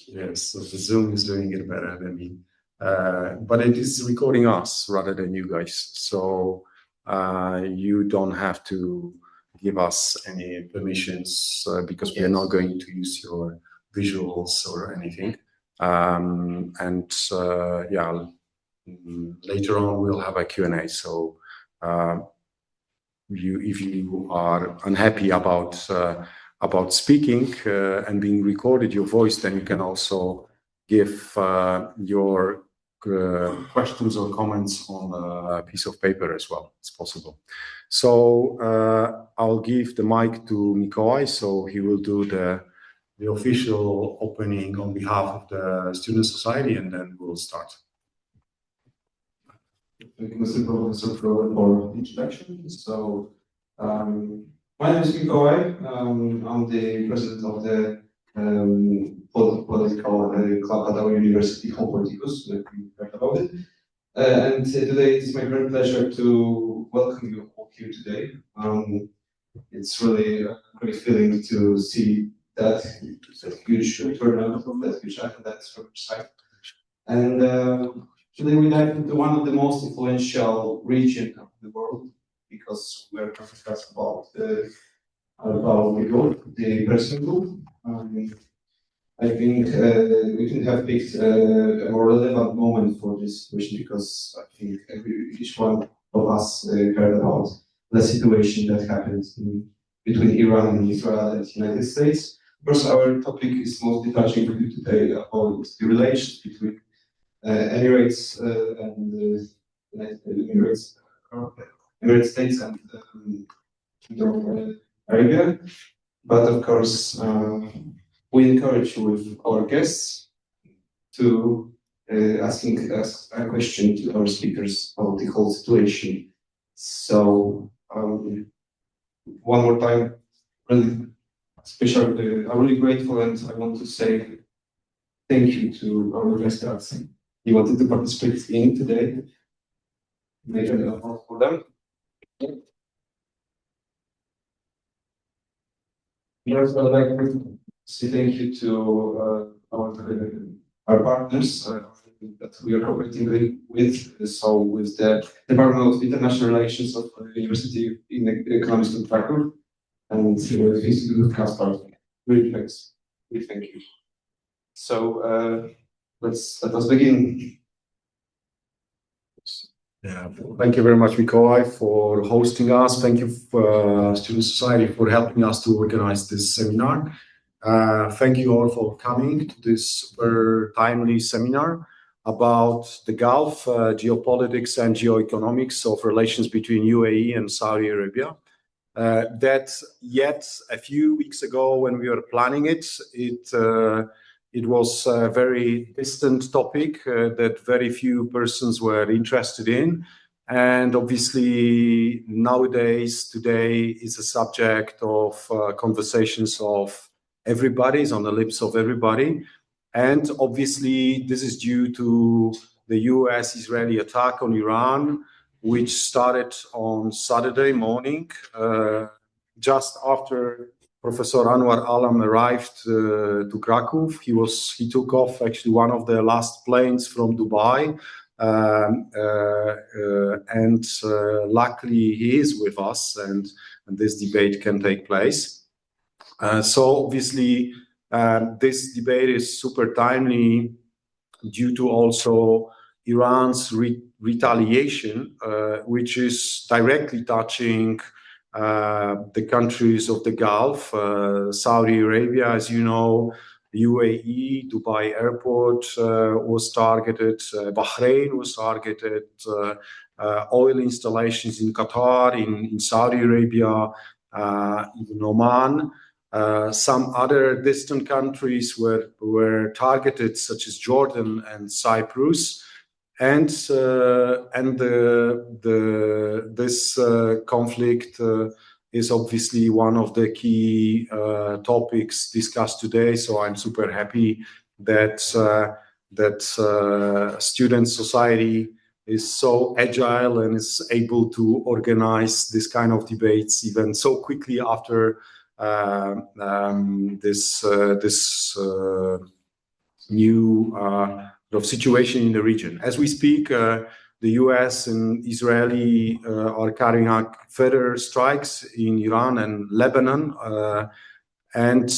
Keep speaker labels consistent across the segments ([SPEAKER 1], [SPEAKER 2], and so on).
[SPEAKER 1] Yes, so the Zoom is doing it better than me. But it is recording us rather than you guys. So you don't have to give us any permissions because we are not going to use your visuals or anything. Yeah, later on we'll have a Q&A. So if you are unhappy about speaking and being recorded, your voice, then you can also give your questions or comments on a piece of paper as well. It's possible. So I'll give the mic to Mikołaj, so he will do the official opening on behalf of the student society, and then we'll start.
[SPEAKER 2] Thank you, Mr. Professor, for the introduction. So, my name is Mikołaj. I'm the president of the political club at our university, Geopolitics. We've heard about it. And today it's my great pleasure to welcome you all here today. It's really a great feeling to see that huge turnout, that huge attendance from your side. And today we dive into one of the most influential regions of the world, because we're going to discuss about the Persian Gulf. I think we can have picked a more relevant moment for this question, because I think each one of us heard about the situation that happened between Iran and Israel and the United States. Of course, our topic is mostly touching today about the relations between Emirates and the United States and Arabia. But of course, we encourage you with our guests to asking us a question to our speakers about the whole situation. So one more time, really special, I'm really grateful, and I want to say thank you to our guests that you wanted to participate in today. Make an applause for them. Yes, I'd like to say thank you to our partners that we are cooperating with. So with the Department of International Relations of the University of Economics in Krakow and the Institute of Kaspar. Really thanks. Really thank you. So let us begin.
[SPEAKER 1] Yeah, thank you very much, Mikołaj, for hosting us. Thank you, Student Society, for helping us to organize this seminar. Thank you all for coming to this very timely seminar about the Gulf, geopolitics and geoeconomics of relations between UAE and Saudi Arabia. That yet a few weeks ago when we were planning it, it was a very distant topic that very few persons were interested in. And obviously nowadays, today is a subject of conversations of everybody, is on the lips of everybody. And obviously this is due to the US-Israeli attack on Iran, which started on Saturday morning, just after Professor Anwar arrived to Krakow. He took off actually one of the last planes from Dubai, and luckily he is with us, and this debate can take place. So obviously this debate is super timely due to also Iran's retaliation, which is directly touching the countries of the Gulf, Saudi Arabia, as you know, UAE, Dubai airport was targeted, Bahrain was targeted, oil installations in Qatar, in Saudi Arabia, even Oman. Some other distant countries were targeted, such as Jordan and Cyprus. And this conflict is obviously one of the key topics discussed today. So I'm super happy that student society is so agile and is able to organize this kind of debates even so quickly after this new situation in the region. As we speak, the US and Israeli are carrying out further strikes in Iran and Lebanon, and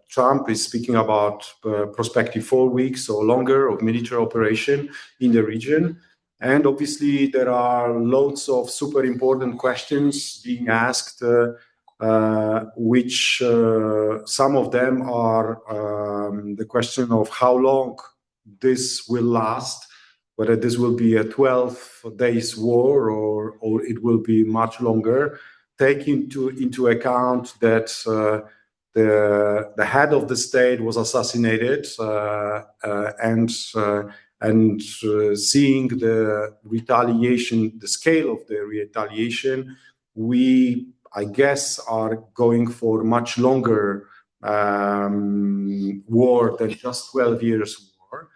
[SPEAKER 1] Trump is speaking about prospective 4 weeks or longer of military operation in the region. And obviously, there are loads of super important questions being asked, which some of them are the question of how long this will last, whether this will be a 12 days war or it will be much longer, taking into account that the head of the state was assassinated, and seeing the retaliation, the scale of the retaliation, we, I guess, are going for much longer war than just 12 years war.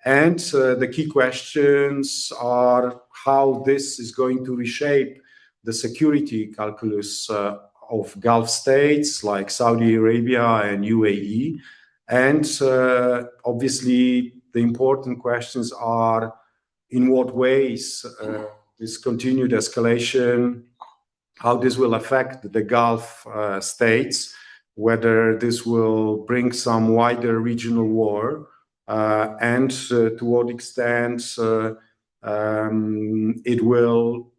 [SPEAKER 1] And the key questions are how this is going to reshape the security calculus of Gulf states like Saudi Arabia and UAE. And obviously, the important questions are in what ways this continued escalation, how this will affect the Gulf states, whether this will bring some wider regional war, and to what extent it will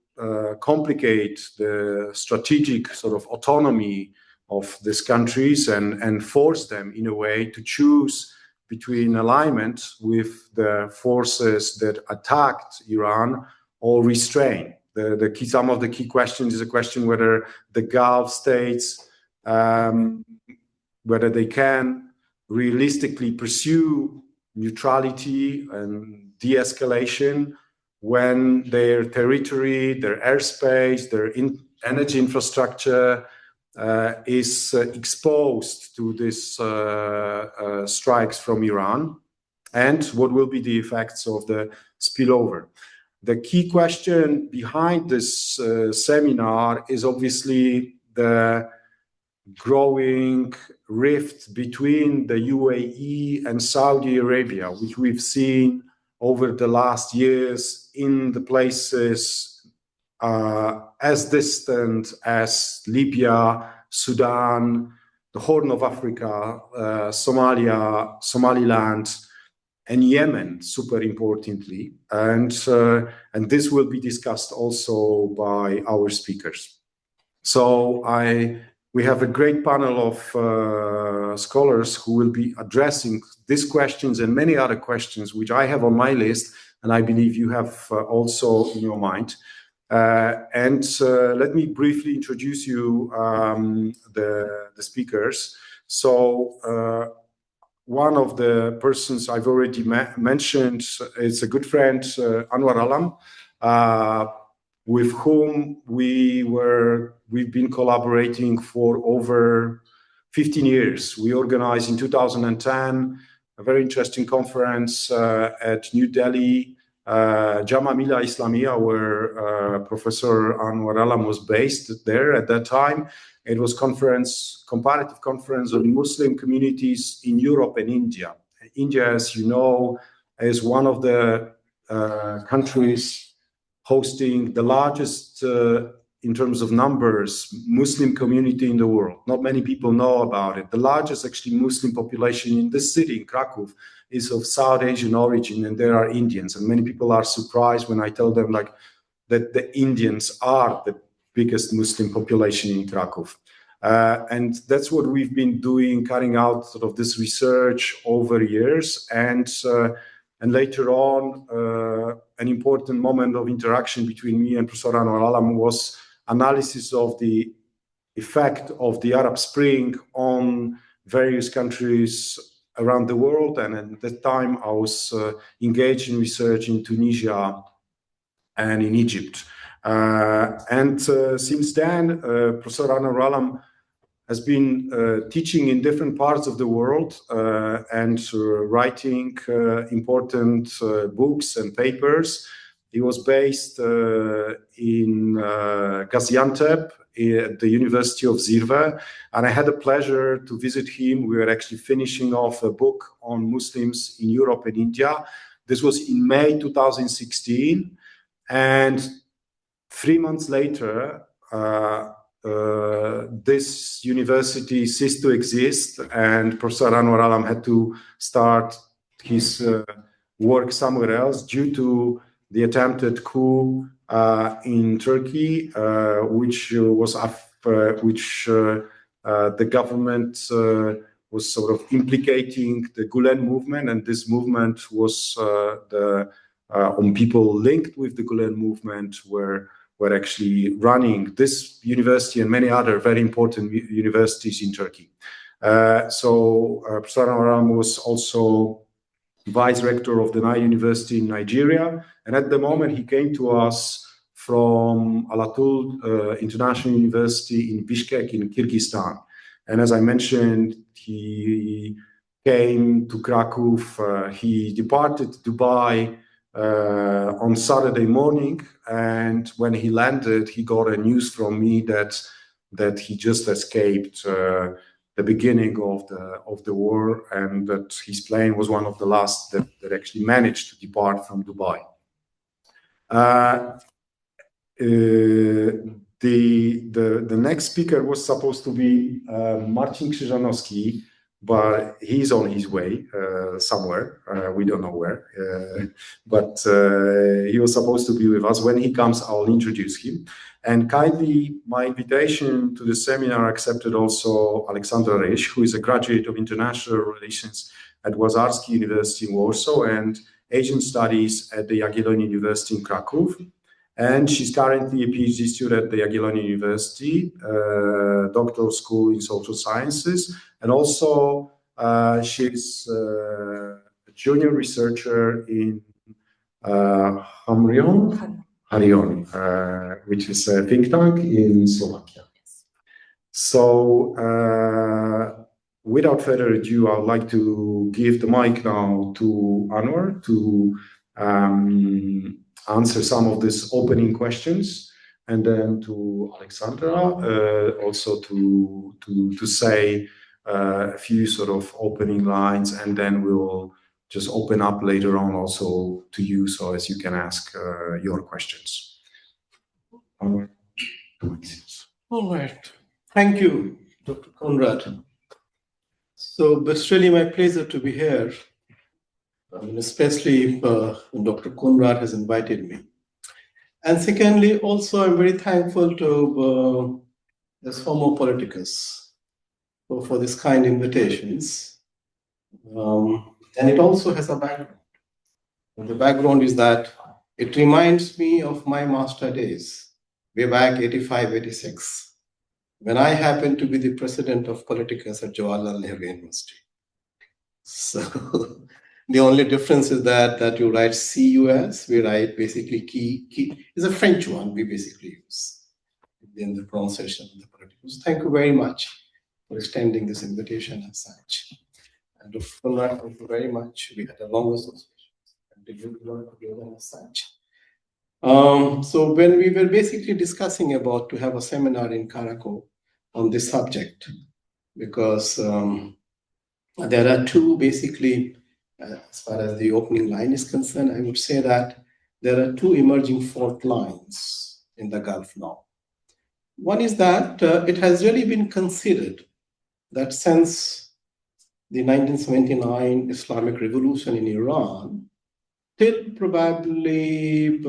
[SPEAKER 1] complicate the strategic sort of autonomy of these countries and force them in a way to choose between alignment with the forces that attacked Iran or restrain. Some of the key questions is a question whether the Gulf states, whether they can realistically pursue neutrality and de-escalation when their territory, their airspace, their energy infrastructure is exposed to these strikes from Iran, and what will be the effects of the spillover. The key question behind this seminar is obviously the growing rift between the UAE and Saudi Arabia, which we've seen over the last years in the places as distant as Libya, Sudan, the Horn of Africa, Somalia, Somaliland, and Yemen, super importantly. And this will be discussed also by our speakers. So we have a great panel of scholars who will be addressing these questions and many other questions, which I have on my list, and I believe you have also in your mind. And let me briefly introduce you the speakers. So one of the persons I've already mentioned is a good friend, Anwar Alam, with whom we've been collaborating for over 15 years. We organized in 2010 a very interesting conference at New Delhi, Jama Mila Islamia, where Professor Anwar Alam was based there at that time. It was comparative conference on Muslim communities in Europe and India. India, as you know, is one of the countries hosting the largest, in terms of numbers, Muslim community in the world. Not many people know about it. The largest actually Muslim population in this city, in Kraków, is of South Asian origin, and there are Indians. And many people are surprised when I tell them that the Indians are the biggest Muslim population in Kraków. And that's what we've been doing, carrying out sort of this research over years. And later on, an important moment of interaction between me and Professor Anwar Alam was analysis of the effect of the Arab Spring on various countries around the world. And at that time, I was engaged in research in Tunisia and in Egypt. And since then, Professor Anwar Alam has been teaching in different parts of the world and writing important books and papers. He was based in Gaziantep at the University of Zirve, and I had the pleasure to visit him. We were actually finishing off a book on Muslims in Europe and India. This was in May 2016, and 3 months later, this university ceased to exist, and Professor Anwar Alam had to start his work somewhere else due to the attempted coup in Turkey, which the government was sort of implicating the Gulen movement, and this movement was on people linked with the Gulen movement were actually running this university and many other very important universities in Turkey. Professor Aram was also vice rector of the Nile University in Nigeria, and at the moment he came to us from Alatul International University in Bishkek in Kyrgyzstan. And as I mentioned, he came to Kraków. He departed Dubai on Saturday morning, and when he landed, he got a news from me that he just escaped the beginning of the war, and that his plane was one of the last that actually managed to depart from Dubai. The next speaker was supposed to be Marcin Krzyżanowski, but he's on his way somewhere. We don't know where, but he was supposed to be with us. When he comes, I'll introduce him. And kindly, my invitation to the seminar accepted also Aleksandra, who is a graduate of international relations at Łazarski University in Warsaw and Asian studies at the Jagiellonian University in Kraków. And she's currently a PhD student at the Jagiellonian University, doctoral school in social sciences. And also she's a junior researcher in Harion, which is a think tank in Slovakia. So without further ado, I would like to give the mic now to Anwar to answer some of these opening questions, and then to Aleksandra also to say a few sort of opening lines, and then we'll just open up later on also to you, so as you can ask your questions. Anwar.
[SPEAKER 3] All right. Thank you, Dr. Konrad. So it's really my pleasure to be here, especially when Dr. Konrad has invited me. And secondly, also I'm very thankful to this Homo Politicus for this kind invitations. And it also has a background. And the background is that it reminds me of my master days, way back 85, 86, when I happened to be the president of Politicus at Jagiellonian University. So the only difference is that you write CUS, we write basically key is a French one we basically use in the pronunciation of the Politicus. Thank you very much for extending this invitation as such. And Dr. Konrad, thank you very much. We had a long association and did good work together as such. So when we were basically discussing about to have a seminar in Krakow on this subject, because there are two basically, as far as the opening line is concerned, I would say that there are two emerging fault lines in the Gulf now. One is that it has really been considered that since the 1979 Islamic Revolution in Iran, till probably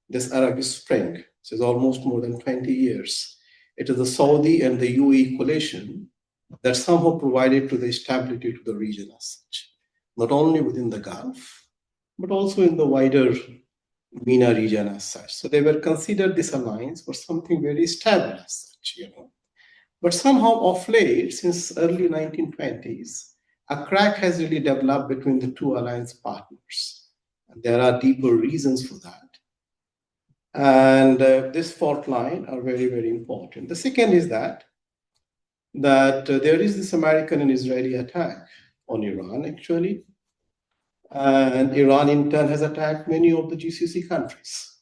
[SPEAKER 3] this Arab Spring, so it's almost more than 20 years, it is the Saudi and the UAE coalition that somehow provided to the stability to the region as such, not only within the Gulf, but also in the wider MENA region as such. So they were considered this alliance for something very stable as such, But somehow of late, since early 1920s, a crack has really developed between the two alliance partners. And there are deeper reasons for that. And this fault line are very, very important. The second is that there is this American and Israeli attack on Iran, actually. And Iran in turn has attacked many of the GCC countries.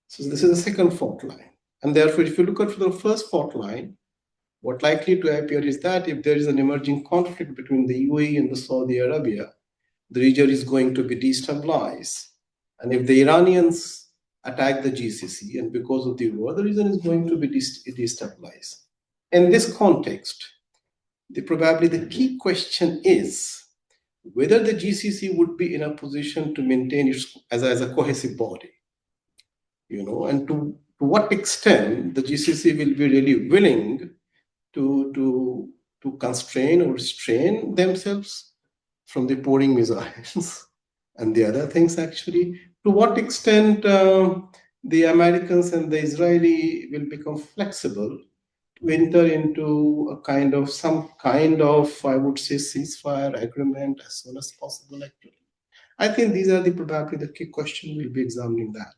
[SPEAKER 3] So this is the second fault line. And therefore, if you look at the first fault line, what likely to appear is that if there is an emerging conflict between the UAE and the Saudi Arabia, the region is going to be destabilized. And if the Iranians attack the GCC, and because of the war, the region is going to be destabilized. In this context, probably the key question is whether the GCC would be in a position to maintain it as a cohesive body, and to what extent the GCC will be really willing to constrain or restrain themselves from the pouring missiles and the other things. Actually, to what extent the Americans and the Israeli will become flexible to enter into some kind of, I would say, ceasefire agreement as soon as possible. Actually, I think these are probably the key questions. We'll be examining that.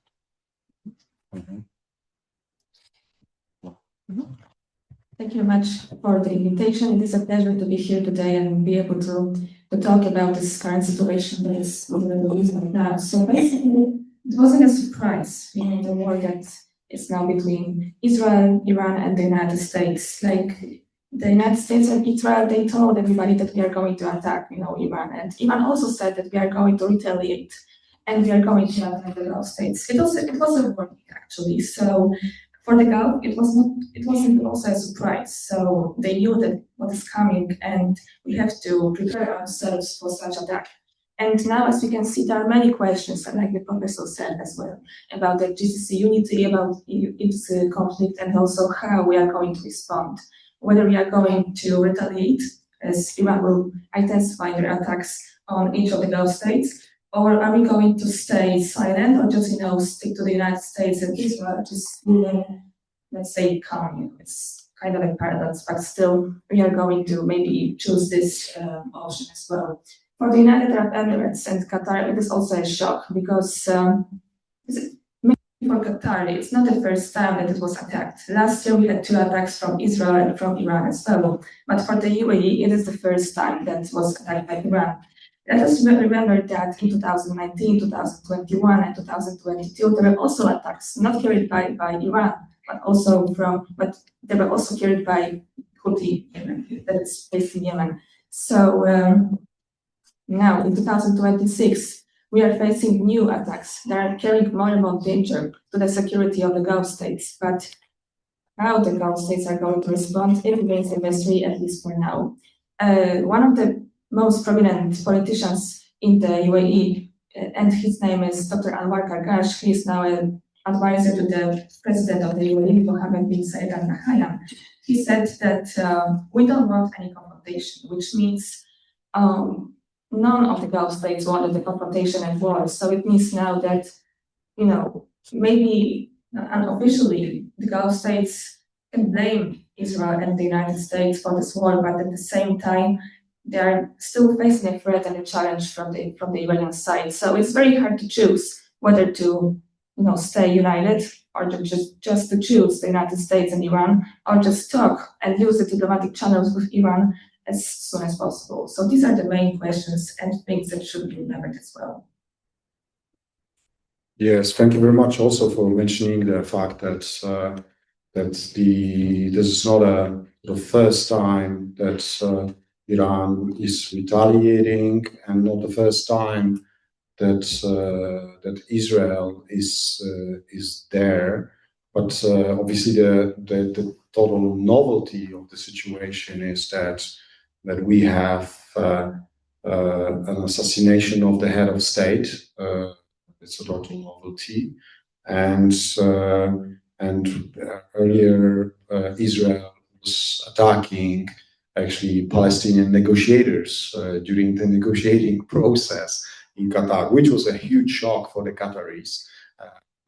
[SPEAKER 4] Thank you very much for the invitation. It is a pleasure to be here today and be able to talk about this current situation that is in the Middle East right now. So basically, it wasn't a surprise, the war that is now between Israel, Iran, and the United States. Like the United States and Israel, they told everybody that we are going to attack, Iran, and Iran also said that we are going to retaliate and we are going to attack the Gulf states. It was a warning actually. So for the Gulf, it wasn't also a surprise. So they knew that what is coming, and we have to prepare ourselves for such attack. And now, as we can see, there are many questions, like the professor said as well, about the GCC unity, about its conflict, and also how we are going to respond. Whether we are going to retaliate, as Iran will intensify their attacks on each of the Gulf states, or are we going to stay silent or just, stick to the United States and Israel, just, let's say, calm? It's kind of a paradox, but still, we are going to maybe choose this option as well. For the United Arab Emirates and Qatar, it is also a shock because maybe for Qatar, it's not the first time that it was attacked. Last year, we had 2 attacks from Israel and from Iran as well. But for the UAE, it is the first time that it was attacked by Iran. Let us remember that in 2019, 2021, and 2022, there were also attacks, not carried by Iran, but they were also carried by Houthi, Yemen, that is based in Yemen. So now in 2026, we are facing new attacks that are carrying more and more danger to the security of the Gulf states. But how the Gulf states are going to respond, it remains a mystery, at least for now. One of the most prominent politicians in the UAE, and his name is Dr. Anwar. He is now an advisor to the president of the UAE, Mohammed bin Zayed Al Nahyan. He said that we don't want any confrontation, which means none of the Gulf states wanted the confrontation and war. So it means now that, maybe unofficially, the Gulf states can blame Israel and the United States for this war, but at the same time, they are still facing a threat and a challenge from the Iranian side. So it's very hard to choose whether to, stay united or just to choose the United States and Iran, or just talk and use the diplomatic channels with Iran as soon as possible. So these are the main questions and things that should be remembered as well.
[SPEAKER 1] Yes, thank you very much also for mentioning the fact that this is not the first time that Iran is retaliating, and not the first time that Israel is there. But obviously, the total novelty of the situation is that we have an assassination of the head of state. It's a total novelty, and earlier Israel was attacking actually Palestinian negotiators during the negotiating process in Qatar, which was a huge shock for the Qataris.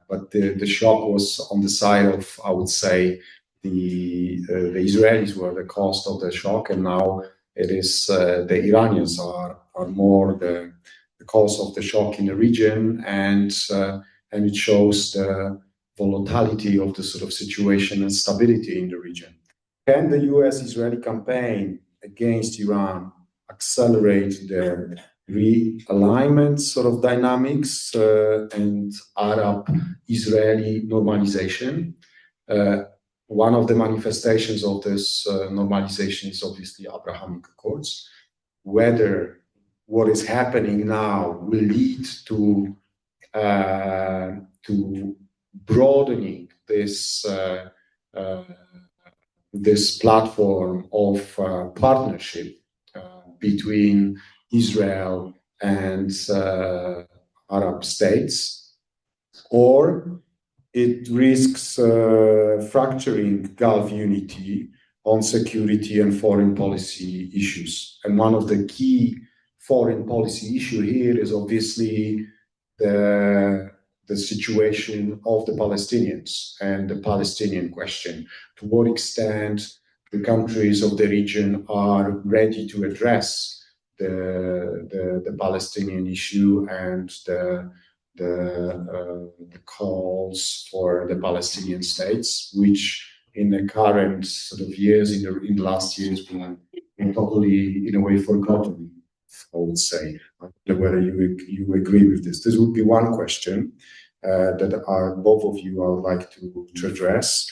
[SPEAKER 1] But the shock was on the side of, I would say, the Israelis were the cause of the shock, and now it is the Iranians are more the cause of the shock in the region, and it shows the volatility of the sort of situation and stability in the region. Can the U.S.-Israeli campaign against Iran accelerate the realignment sort of dynamics and Arab-Israeli normalization. One of the manifestations of this normalization is obviously Abrahamic Accords. Whether what is happening now will lead to broadening this this platform of partnership between Israel and Arab states, or it risks fracturing Gulf unity on security and foreign policy issues. And one of the key foreign policy issue here is obviously the situation of the Palestinians and the Palestinian question. To what extent the countries of the region are ready to address the Palestinian issue and the calls for the Palestinian states, which in the current sort of years, in the last years, been totally, in a way, forgotten, I would say. I don't know whether you agree with this. This would be one question that both of you I would like to address.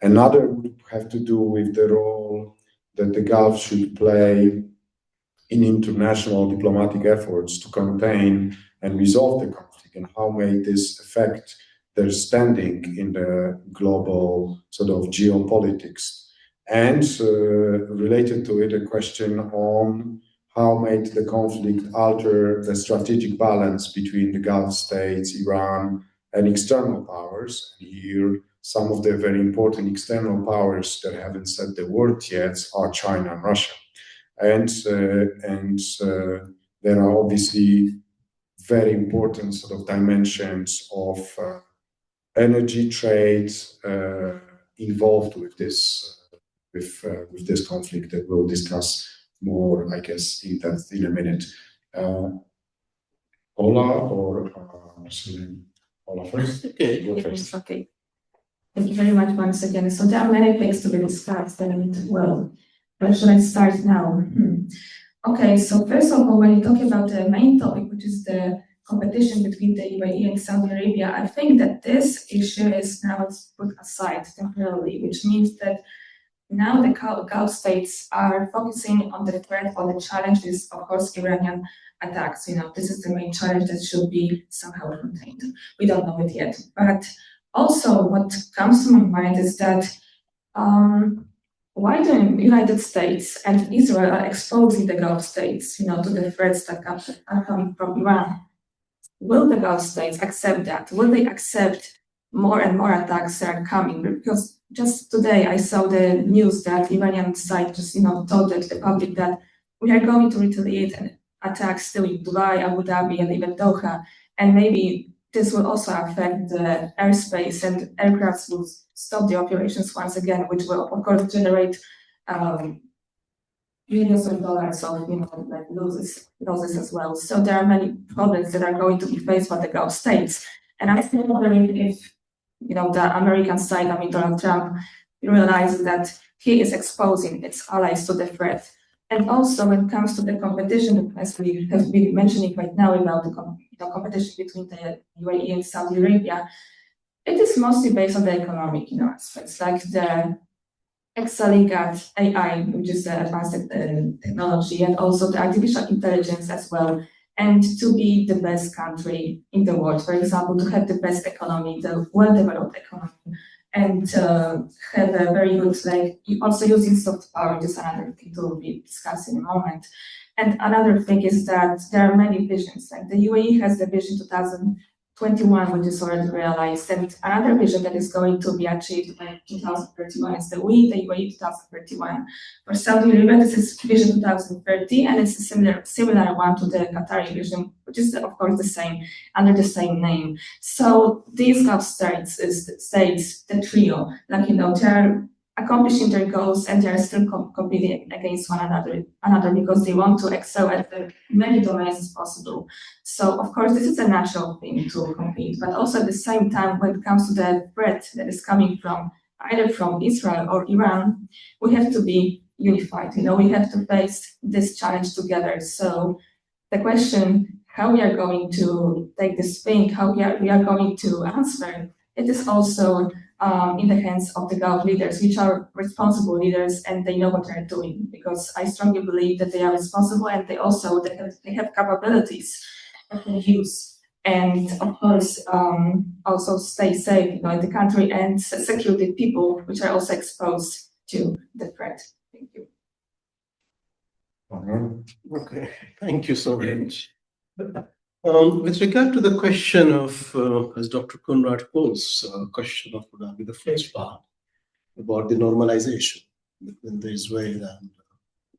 [SPEAKER 1] Another would have to do with the role that the Gulf should play in international diplomatic efforts to contain and resolve the conflict, and how may this affect their standing in the global sort of geopolitics. And related to it, a question on how might the conflict alter the strategic balance between the Gulf states, Iran, and external powers. And here, some of the very important external powers that haven't said the word yet are China and Russia. And there are obviously very important sort of dimensions of energy trade involved with this conflict that we'll discuss more, I guess, in depth in a minute. Ola or Ola first?
[SPEAKER 3] Okay.
[SPEAKER 1] Go first.
[SPEAKER 4] Yes, okay. Thank you very much once again. So there are many things to be discussed, and well, where should I start now? Okay, so first of all, when you talk about the main topic, which is the competition between the UAE and Saudi Arabia, I think that this issue is now put aside temporarily, which means that now the Gulf states are focusing on the threat or the challenges, of course, Iranian attacks. You know, this is the main challenge that should be somehow contained. We don't know it yet. But also what comes to my mind is that why the United States and Israel are exposing the Gulf states, you know, to the threats that are coming from Iran? Will the Gulf states accept that? Will they accept more and more attacks that are coming? Because just today I saw the news that Iranian side just, you know, told the public that we are going to retaliate and attack still in Dubai, Abu Dhabi, and even Doha. And maybe this will also affect the airspace, and aircrafts will stop the operations once again, which will, of course, generate millions of dollars of, you know, like losses as well. So there are many problems that are going to be faced by the Gulf states. And I'm still wondering if, you know, the American side, I mean, Donald Trump, realizes that he is exposing its allies to the threat. And also, when it comes to the competition, as we have been mentioning right now about the competition between the UAE and Saudi Arabia, it is mostly based on the economic, you know, aspects, like the excelling at AI, which is the advanced technology, and also the artificial intelligence as well, and to be the best country in the world. For example, to have the best economy, the well-developed economy, and have a very good, like, also using soft power, which is another thing to be discussed in a moment. And another thing is that there are many visions. Like the UAE has the vision 2021, which is already realized, and another vision that is going to be achieved by 2031 is the UAE 2031. For Saudi Arabia, this is vision 2030, and it's a similar one to the Qatari vision, which is, of course, the same, under the same name. So these Gulf states, the trio, like, you know, they're accomplishing their goals, and they're still competing against one another because they want to excel at the many domains as possible. So, of course, this is a natural thing to compete, but also at the same time, when it comes to the threat that is coming from either from Israel or Iran, we have to be unified. You know, we have to face this challenge together. So the question how we are going to take this thing, how we are going to answer, it is also in the hands of the Gulf leaders, which are responsible leaders, and they know what they're doing, because I strongly believe that they are responsible, and they have capabilities that they use, and of course also stay safe, in the country, and secure the people which are also exposed to the threat. Thank you.
[SPEAKER 3] Okay, thank you so much. With regard to the question of, as Dr. Konrad posed, question of the first part about the normalization between the Israel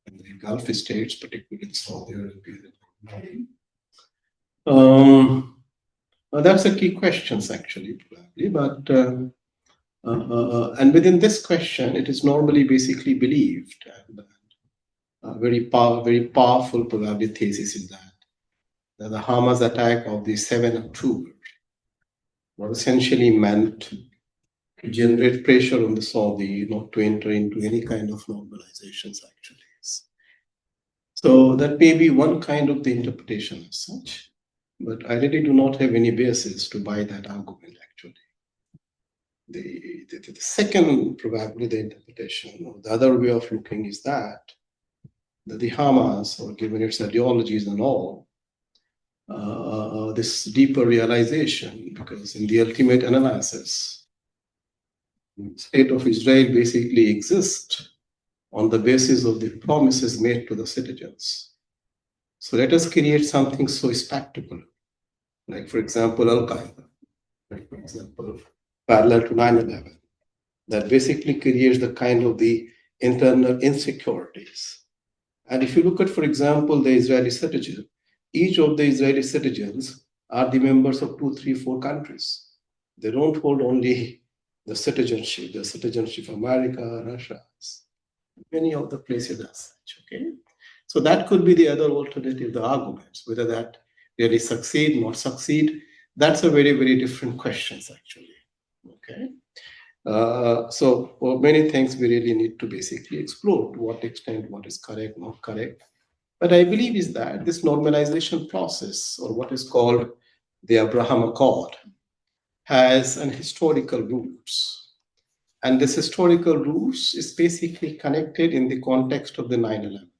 [SPEAKER 3] and the Gulf states, particularly Saudi Arabia. Well, that's a key question, actually, probably, but and within this question, it is normally basically believed, and very powerful probably thesis is that the Hamas attack of the 7th October was essentially meant to generate pressure on the Saudi not to enter into any kind of normalizations, actually. So that may be one kind of the interpretation as such, but I really do not have any basis to buy that argument, actually. The second, probably the interpretation, or the other way of looking is that the Hamas, or given its ideologies and all, this deeper realization, because in the ultimate analysis, the state of Israel basically exists on the basis of the promises made to the citizens. So let us create something so spectacular, like, for example, Al-Qaeda, like, for example, parallel to 9/11, that basically creates the kind of the internal insecurities. And if you look at, for example, the Israeli citizen, each of the Israeli citizens are the members of 2, 3, 4 countries. They don't hold only the citizenship of America, Russia, many of the places as such, okay? So that could be the other alternative, the arguments, whether that really succeed, not succeed, that's a very, very different questions, actually, okay? So for many things, we really need to basically explore to what extent what is correct, not correct. But I believe is that this normalization process, or what is called the Abraham Accord, has an historical roots. And this historical roots is basically connected in the context of the 9/11.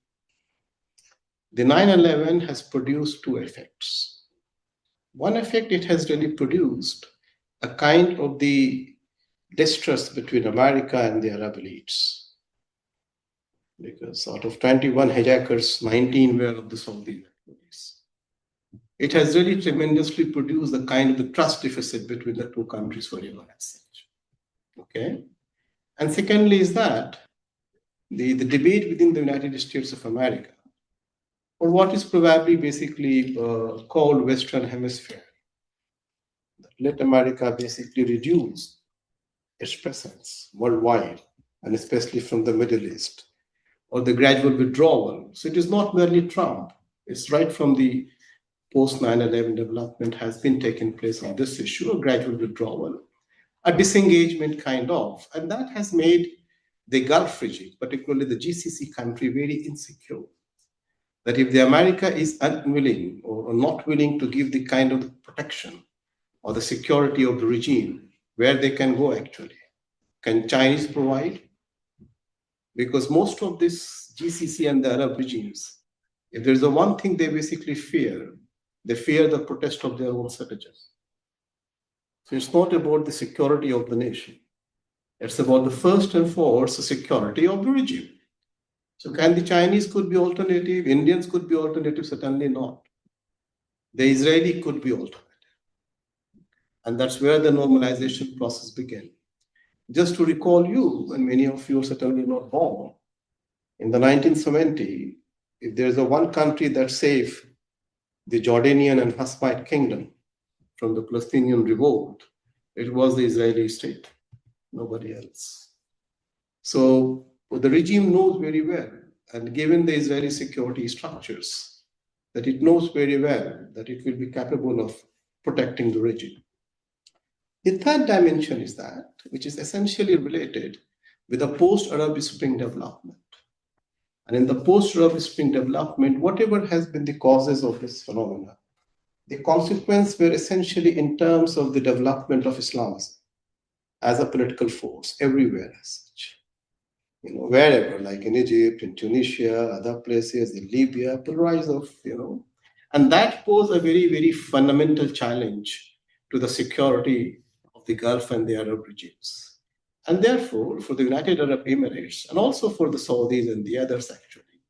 [SPEAKER 3] The 9/11 has produced 2 effects. One effect, it has really produced a kind of the distrust between America and the Arab elites. Because out of 21 hijackers, 19 were of the Saudi police. It has really tremendously produced the kind of the trust deficit between the 2 countries forever as such. Okay? And secondly is that the debate within the United States of America, or what is probably basically called Western Hemisphere, let America basically reduce its presence worldwide, and especially from the Middle East, or the gradual withdrawal. So it is not merely Trump. It's right from the post 9/11 development has been taking place on this issue, a gradual withdrawal, a disengagement kind of, and that has made the Gulf region, particularly the GCC country, very insecure. That if the America is unwilling or not willing to give the kind of protection or the security of the regime, where they can go actually? Can Chinese provide? Because most of this GCC and the Arab regimes, if there's a one thing they basically fear, they fear the protest of their own citizens. So it's not about the security of the nation. It's about the first and foremost security of the regime. So can the Chinese could be alternative, Indians could be alternative, certainly not. The Israeli could be alternative. And that's where the normalization process began. Just to recall you, and many of you are certainly not born, in the 1970s, if there's a one country that saved the Jordanian and Hashemite kingdom from the Palestinian revolt, it was the Israeli state, nobody else. So the regime knows very well, and given the Israeli security structures, that it knows very well that it will be capable of protecting the regime. The third dimension is that, which is essentially related with the post-Arab Spring development. And in the post-Arab Spring development, whatever has been the causes of this phenomena, the consequence were essentially in terms of the development of Islamism as a political force everywhere as such. Wherever, like in Egypt, in Tunisia, other places, in Libya, the rise of, and that posed a very, very fundamental challenge to the security of the Gulf and the Arab regimes. And therefore, for the United Arab Emirates, and also for the Saudis and the others actually,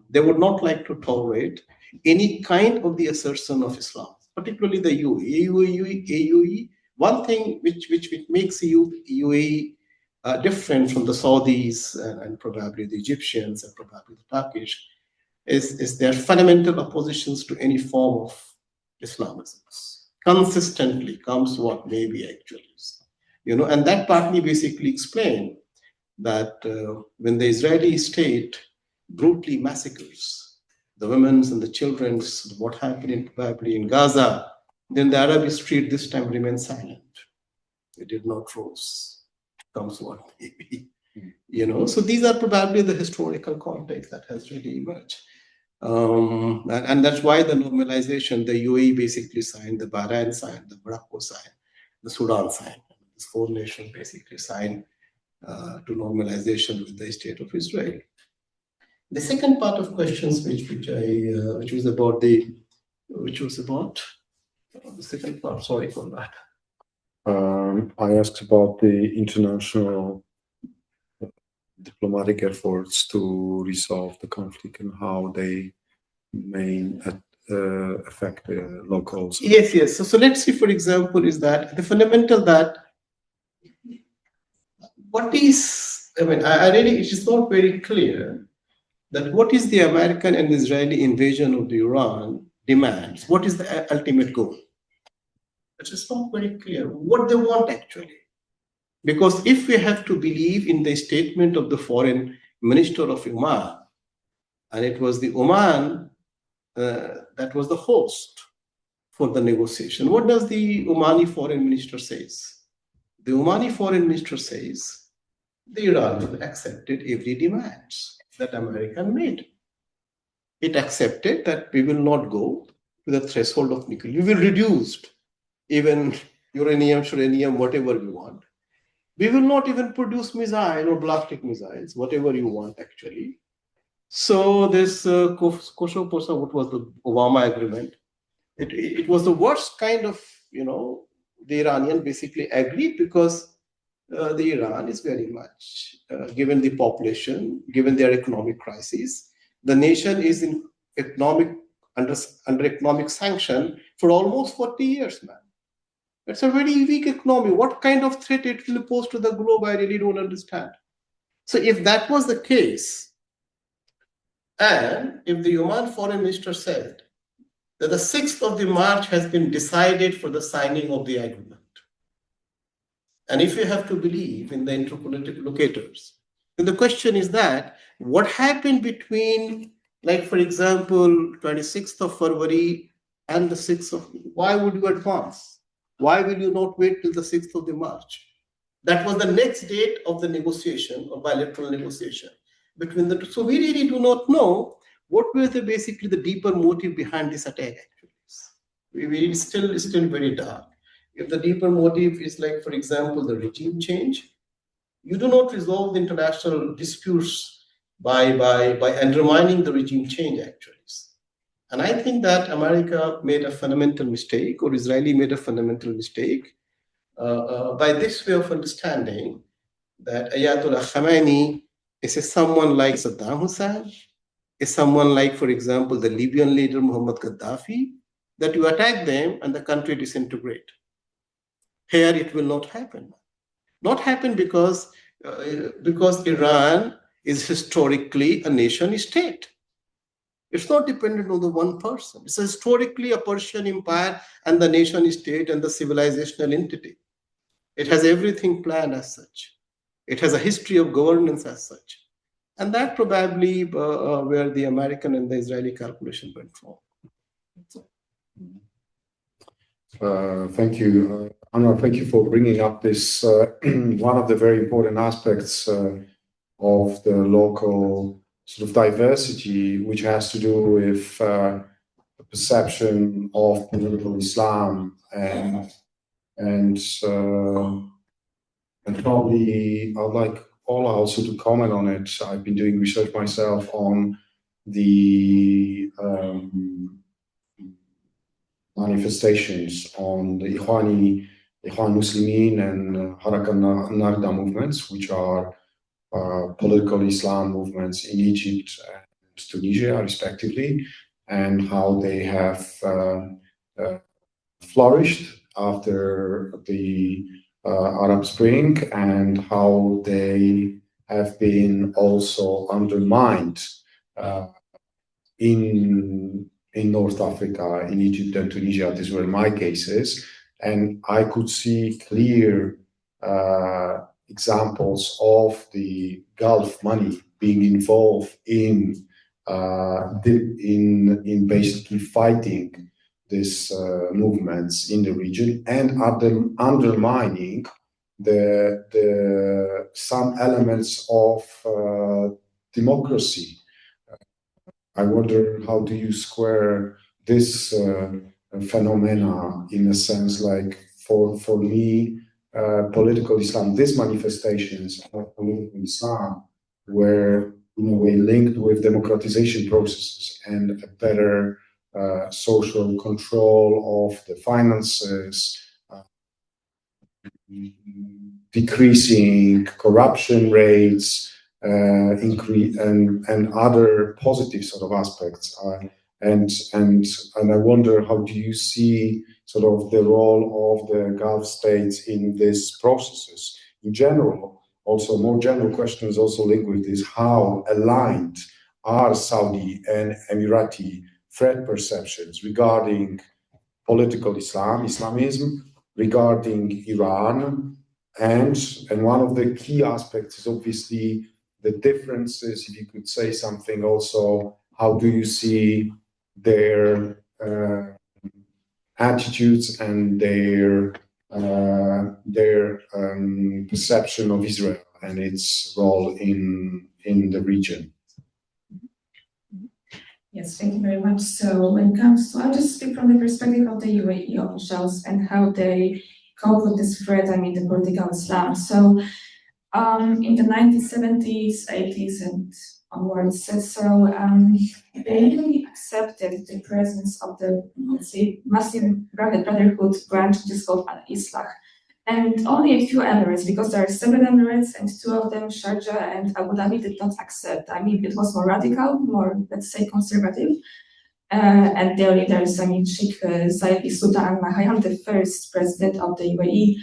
[SPEAKER 3] they would not like to tolerate any kind of the assertion of Islam, particularly the UAE. One thing which makes UAE different from the Saudis and probably the Egyptians and probably the Turkish is their fundamental oppositions to any form of Islamism. Consistently comes what may be actually. And that partly basically explained that when the Israeli state brutally massacres the women and the children, what happened probably in Gaza, then the Arab street this time remained silent. It did not rose. Comes what maybe. So these are probably the historical context that has really emerged. And that's why the normalization, the UAE basically signed, the Bahrain signed, the Morocco signed, the Sudan signed. These four nations basically signed to normalization with the state of Israel. The second part of questions, which was about the second part. Sorry for that.
[SPEAKER 1] I asked about the international diplomatic efforts to resolve the conflict and how they may affect the locals.
[SPEAKER 3] Yes. So let's see, for example, is that the fundamental that what is, I really, it is not very clear that what is the American and Israeli invasion of the Iran demands? What is the ultimate goal? It is not very clear what they want actually. Because if we have to believe in the statement of the foreign minister of Oman, and it was the Oman that was the host for the negotiation, what does the Omani foreign minister says? The Omani foreign minister says the Iran accepted every demand that America made. It accepted that we will not go to the threshold of nuclear. We will reduce even uranium, whatever we want. We will not even produce missile or ballistic missiles, whatever you want actually. So this Kosovo, what was the Obama agreement? It was the worst kind of, the Iranian basically agreed because the Iran is very much, given the population, given their economic crisis, the nation is in under economic sanction for almost 40 years, man. It's a very weak economy. What kind of threat it will pose to the globe, I really don't understand. So if that was the case, and if the Oman foreign minister said that the 6th of the March has been decided for the signing of the agreement, and if you have to believe in the interpolitical locators, then the question is that what happened between, like for example, 26th of February and the 6th of, why would you advance? Why will you not wait till the 6th of the March? That was the next date of the negotiation or bilateral negotiation between the two. So we really do not know what was basically the deeper motive behind this attack. Actually, it's still very dark. If the deeper motive is like, for example, the regime change, you do not resolve the international disputes by undermining the regime change actually. And I think that America made a fundamental mistake, or Israeli made a fundamental mistake by this way of understanding that Ayatollah Khamenei is someone like Saddam Hussein, is someone like, for example, the Libyan leader Muhammad Gaddafi, that you attack them and the country disintegrate. Here it will not happen. Not happen because Iran is historically a nation state. It's not dependent on the one person. It's historically a Persian empire and the nation state and the civilizational entity. It has everything planned as such. It has a history of governance as such. And that probably where the American and the Israeli calculation went wrong.
[SPEAKER 1] Thank you. Anwar, thank you for bringing up this, one of the very important aspects of the local sort of diversity, which has to do with the perception of political Islam and probably I'd like Ola also to comment on it. I've been doing research myself on the manifestations on the Ikhwan Muslimin and Harakat Nahda movements, which are political Islam movements in Egypt and Tunisia, respectively, and how they have flourished after the Arab Spring, and how they have been also undermined in North Africa, in Egypt and Tunisia. These were my cases, and I could see clear examples of the Gulf money being involved in basically fighting these movements in the region and undermining some elements of democracy. I wonder, how do you square this phenomena in a sense? Like for me, political Islam, these manifestations of political Islam were in a way linked with democratization processes and a better social control of the finances, decreasing corruption rates, increase and other positive sort of aspects. And I wonder, how do you see sort of the role of the Gulf states in these processes in general? Also, more general questions also linked with this: how aligned are Saudi and Emirati threat perceptions regarding political Islamism, regarding Iran, and one of the key aspects is obviously the differences. If you could say something also, how do you see their attitudes and their perception of Israel and its role in the region?
[SPEAKER 4] Yes, thank you very much. So when it comes to, I'll just speak from the perspective of the UAE officials and how they cope with this threat, I mean, the political Islam. So in the 1970s, 80s, and onwards, so they really accepted the presence of the, let's say, Muslim Brotherhood branch, which is called Al-Islah. And only a few emirates, because there are 7 emirates, and 2 of them, Sharjah and Abu Dhabi, did not accept. I mean, it was more radical, more, let's say, conservative. And their leaders, I mean, Sheikh Zayed Sultan Al Nahyan, the first president of the UAE,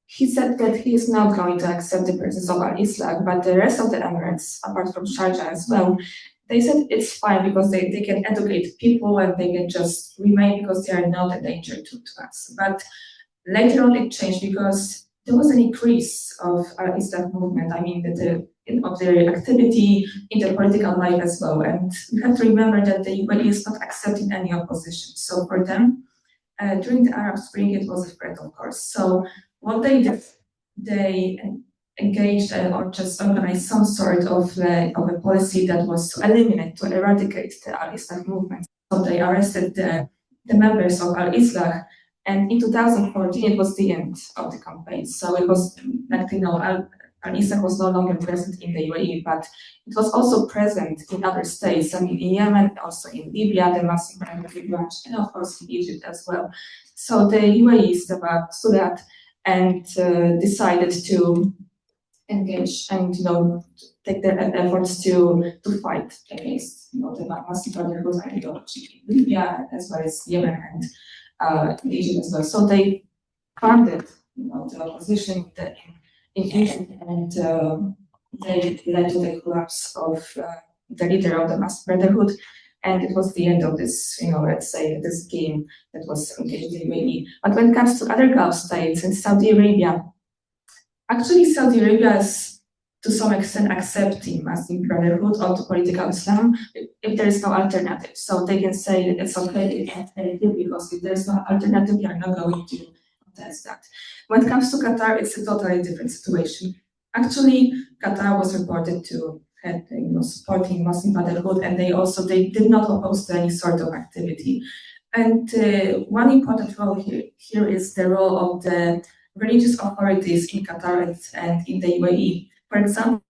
[SPEAKER 4] he said that he is not going to accept the presence of Al-Islah, but the rest of the emirates, apart from Sharjah as well, they said it's fine because they can educate people and they can just remain because they are not a danger to us. But later on, it changed because there was an increase of Islam movement. I mean, of their activity in the political life as well. And we have to remember that the UAE is not accepting any opposition. So for them, during the Arab Spring, it was a threat, of course. So what they did, they engaged or just organized some sort of a policy that was to eliminate, to eradicate the Al-Islah movement. So they arrested the members of Al-Islah. And in 2014, it was the end of the campaign. So it was like, Al-Islah was no longer present in the UAE, but it was also present in other states. I mean, in Yemen, also in Libya, the Muslim Brotherhood branch, and of course in Egypt as well. So the UAE stood up and decided to engage and take their efforts to fight against the Muslim Brotherhood ideology in Libya as well as Yemen and Egypt as well. So they funded, the opposition in Egypt, and they led to the collapse of the leader of the Muslim Brotherhood, and it was the end of this, let's say, this game that was engaged in the UAE. But when it comes to other Gulf states and Saudi Arabia, actually Saudi Arabia is to some extent accepting Muslim Brotherhood or to political Islam if there is no alternative. So they can say it's okay, because if there is no alternative, we are not going to contest that. When it comes to Qatar, it's a totally different situation. Actually, Qatar was reported to have, supporting Muslim Brotherhood, and they did not oppose to any sort of activity. And one important role here is the role of the religious authorities in Qatar and in the UAE. For example,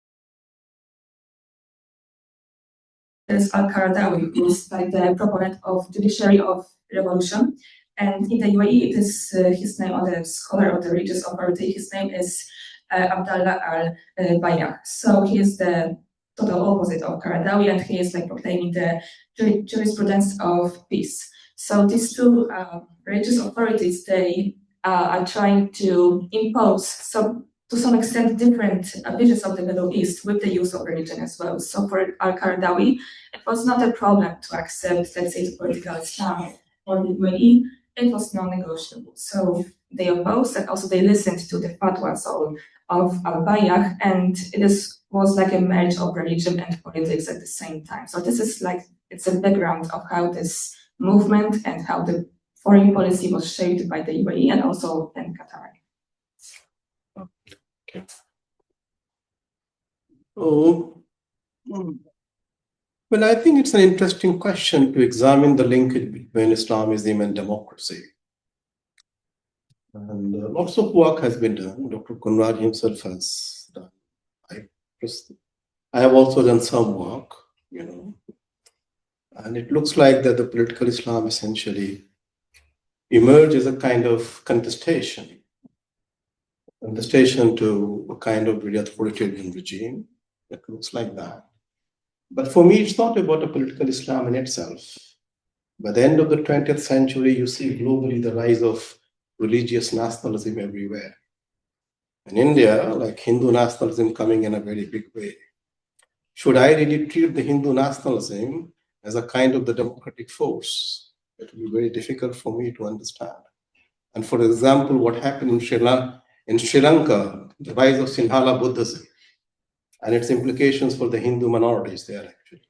[SPEAKER 4] there's Al-Qaradawi, who is like the proponent of judiciary of revolution. And in the UAE, it is his name, or the scholar of the religious authority, his name is Abdallah al-Bayah. So he is the total opposite of Qaradawi, and he is like proclaiming the jurisprudence of peace. So these two religious authorities, they are trying to impose to some extent different visions of the Middle East with the use of religion as well. So for Al-Qaradawi, it was not a problem to accept, let's say, the political Islam or the UAE. It was non-negotiable. So they opposed, and also they listened to the fatwas of Al-Bayah, and was like a marriage of religion and politics at the same time. So this is like, it's a background of how this movement and how the foreign policy was shaped by the UAE and also in Qatar.
[SPEAKER 3] Okay. Well, I think it's an interesting question to examine the linkage between Islamism and democracy. And lots of work has been done. Dr. Konrad himself has done. I have also done some work, and it looks like that the political Islam essentially emerged as a kind of contestation to a kind of really authoritarian regime. It looks like that. But for me, it's not about a political Islam in itself. By the end of the 20th century, you see globally the rise of religious nationalism everywhere. In India, like Hindu nationalism coming in a very big way. Should I really treat the Hindu nationalism as a kind of the democratic force? It will be very difficult for me to understand. And for example, what happened in Sri Lanka, the rise of Sinhala Buddhism and its implications for the Hindu minorities there actually.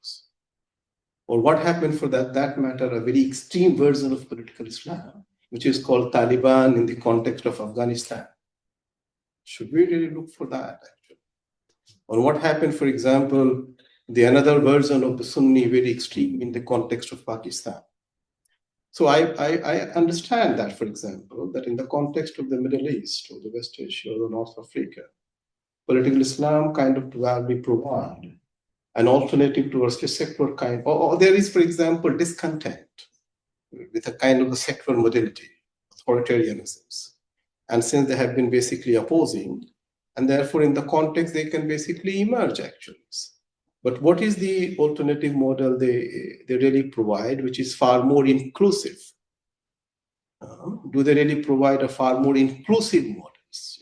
[SPEAKER 3] Or what happened for that matter, a very extreme version of political Islam, which is called Taliban in the context of Afghanistan. Should we really look for that actually? Or what happened, for example, the another version of the Sunni, very extreme in the context of Pakistan. So I understand that, for example, that in the context of the Middle East or the West Asia or the North Africa, political Islam kind of probably provide an alternative towards the secular kind, or there is, for example, discontent with a kind of the secular modality, authoritarianisms. And since they have been basically opposing, and therefore in the context they can basically emerge actually. But what is the alternative model they really provide, which is far more inclusive? Do they really provide a far more inclusive models?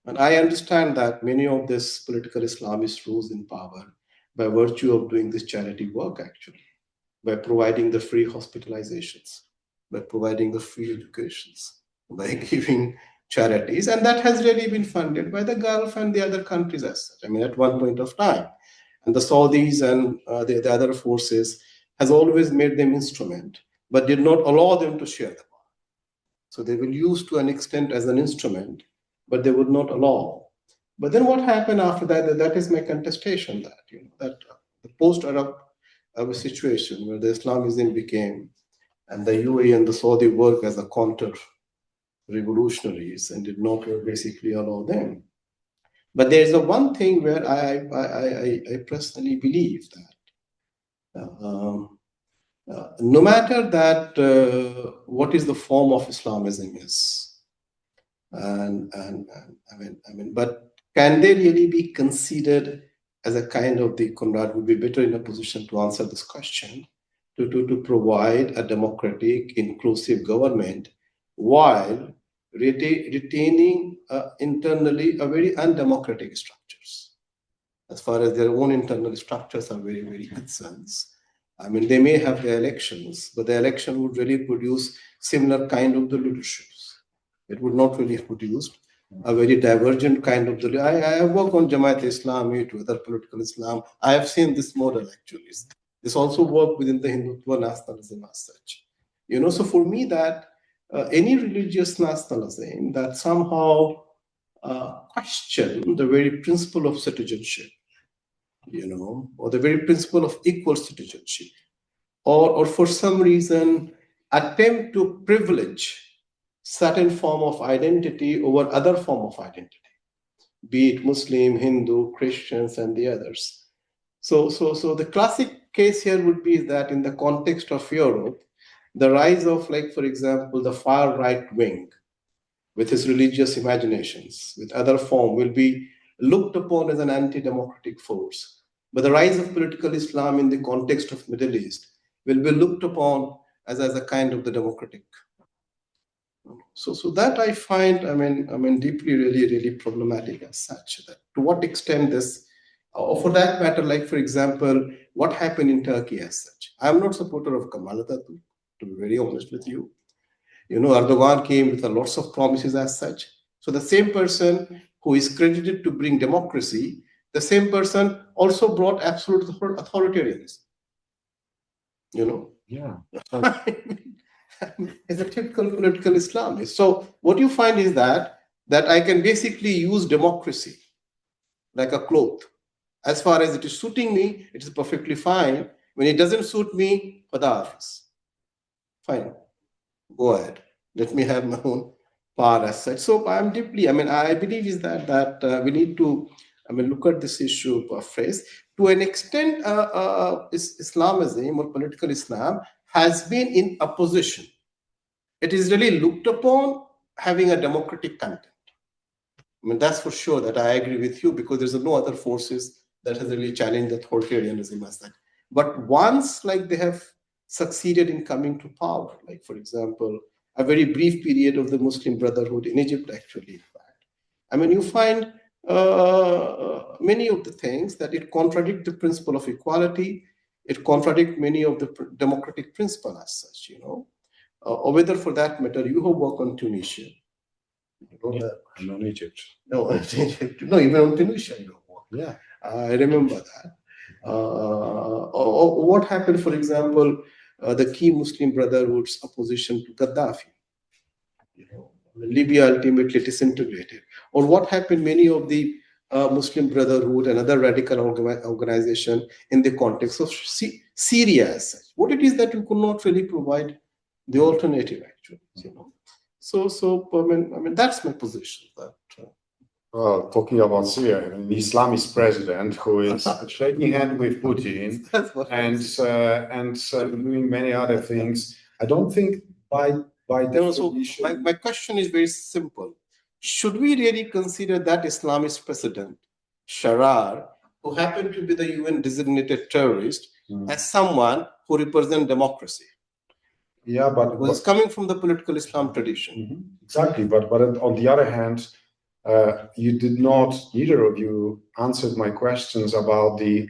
[SPEAKER 3] And I understand that many of these political Islamists rose in power by virtue of doing this charity work actually, by providing the free hospitalizations, by providing the free educations, by giving charities, and that has really been funded by the Gulf and the other countries as such. I mean, at one point of time. And the Saudis and the other forces has always made them instrument, but did not allow them to share the power. So they will use to an extent as an instrument, but they would not allow. But then what happened after that? That is my contestation. That the post-Arab situation where the Islamism became, and the UAE and the Saudi work as a counter-revolutionaries and did not basically allow them. But there is a one thing where I personally believe that no matter that what is the form of Islamism is, but can they really be considered as a kind of Konrad would be better in a position to answer this question, to provide a democratic, inclusive government while retaining internally a very undemocratic structures. As far as their own internal structures are very, very concerned. I mean, they may have the elections, but the election would really produce similar kind of the leaderships. It would not really produce a very divergent kind of the. I have worked on Jamaat-e-Islami to other political Islam. I have seen this model actually. This also worked within the Hindutva nationalism as such. So for me that any religious nationalism that somehow question the very principle of citizenship, or the very principle of equal citizenship, or for some reason attempt to privilege certain form of identity over other form of identity, be it Muslim, Hindu, Christians, and the others. So the classic case here would be that in the context of Europe, the rise of, like, for example, the far right wing with its religious imaginations, with other form, will be looked upon as an anti-democratic force. But the rise of political Islam in the context of Middle East will be looked upon as a kind of the democratic. So that I find, I mean, deeply, really problematic as such. That to what extent this, or for that matter, like, for example, what happened in Turkey as such. I'm not a supporter of Kemal Atatürk, to be very honest with you. Erdogan came with lots of promises as such. So the same person who is credited to bring democracy, the same person also brought absolute authoritarianism.
[SPEAKER 1] Yeah.
[SPEAKER 3] It's a typical political Islamist. So what you find is that I can basically use democracy like a cloth. As far as it is suiting me, it is perfectly fine. When it doesn't suit me, Khada Hafiz. Fine. Go ahead. Let me have my own power as such. So I'm deeply, I believe is that we need to, look at this issue of phrase. To an extent, Islamism or political Islam has been in opposition. It is really looked upon having a democratic content. That's for sure that I agree with you, because there's no other forces that has really challenged authoritarianism as that. But once, like, they have succeeded in coming to power, like, for example, a very brief period of the Muslim Brotherhood in Egypt, actually, in fact. You find many of the things that it contradict the principle of equality, it contradict many of the democratic principles as such, or whether for that matter, you have worked on Tunisia.
[SPEAKER 1] I'm on Egypt.
[SPEAKER 3] No, even on Tunisia, you have worked.
[SPEAKER 1] Yeah.
[SPEAKER 3] I remember that. What happened, for example, the key Muslim Brotherhood's opposition to Gaddafi? Libya ultimately disintegrated. Or what happened, many of the Muslim Brotherhood and other radical organization in the context of Syria as such. What it is that you could not really provide the alternative, actually. So that's my position.
[SPEAKER 1] Well, talking about Syria, the Islamist president who is shaking hands with Putin and doing many other things. I don't think by definition.
[SPEAKER 3] My question is very simple. Should we really consider that Islamist president, Sharar, who happened to be the UN designated terrorist, as someone who represents democracy?
[SPEAKER 1] Yeah, but
[SPEAKER 3] it's coming from the political Islam tradition.
[SPEAKER 1] Exactly, but on the other hand, neither of you answered my questions about the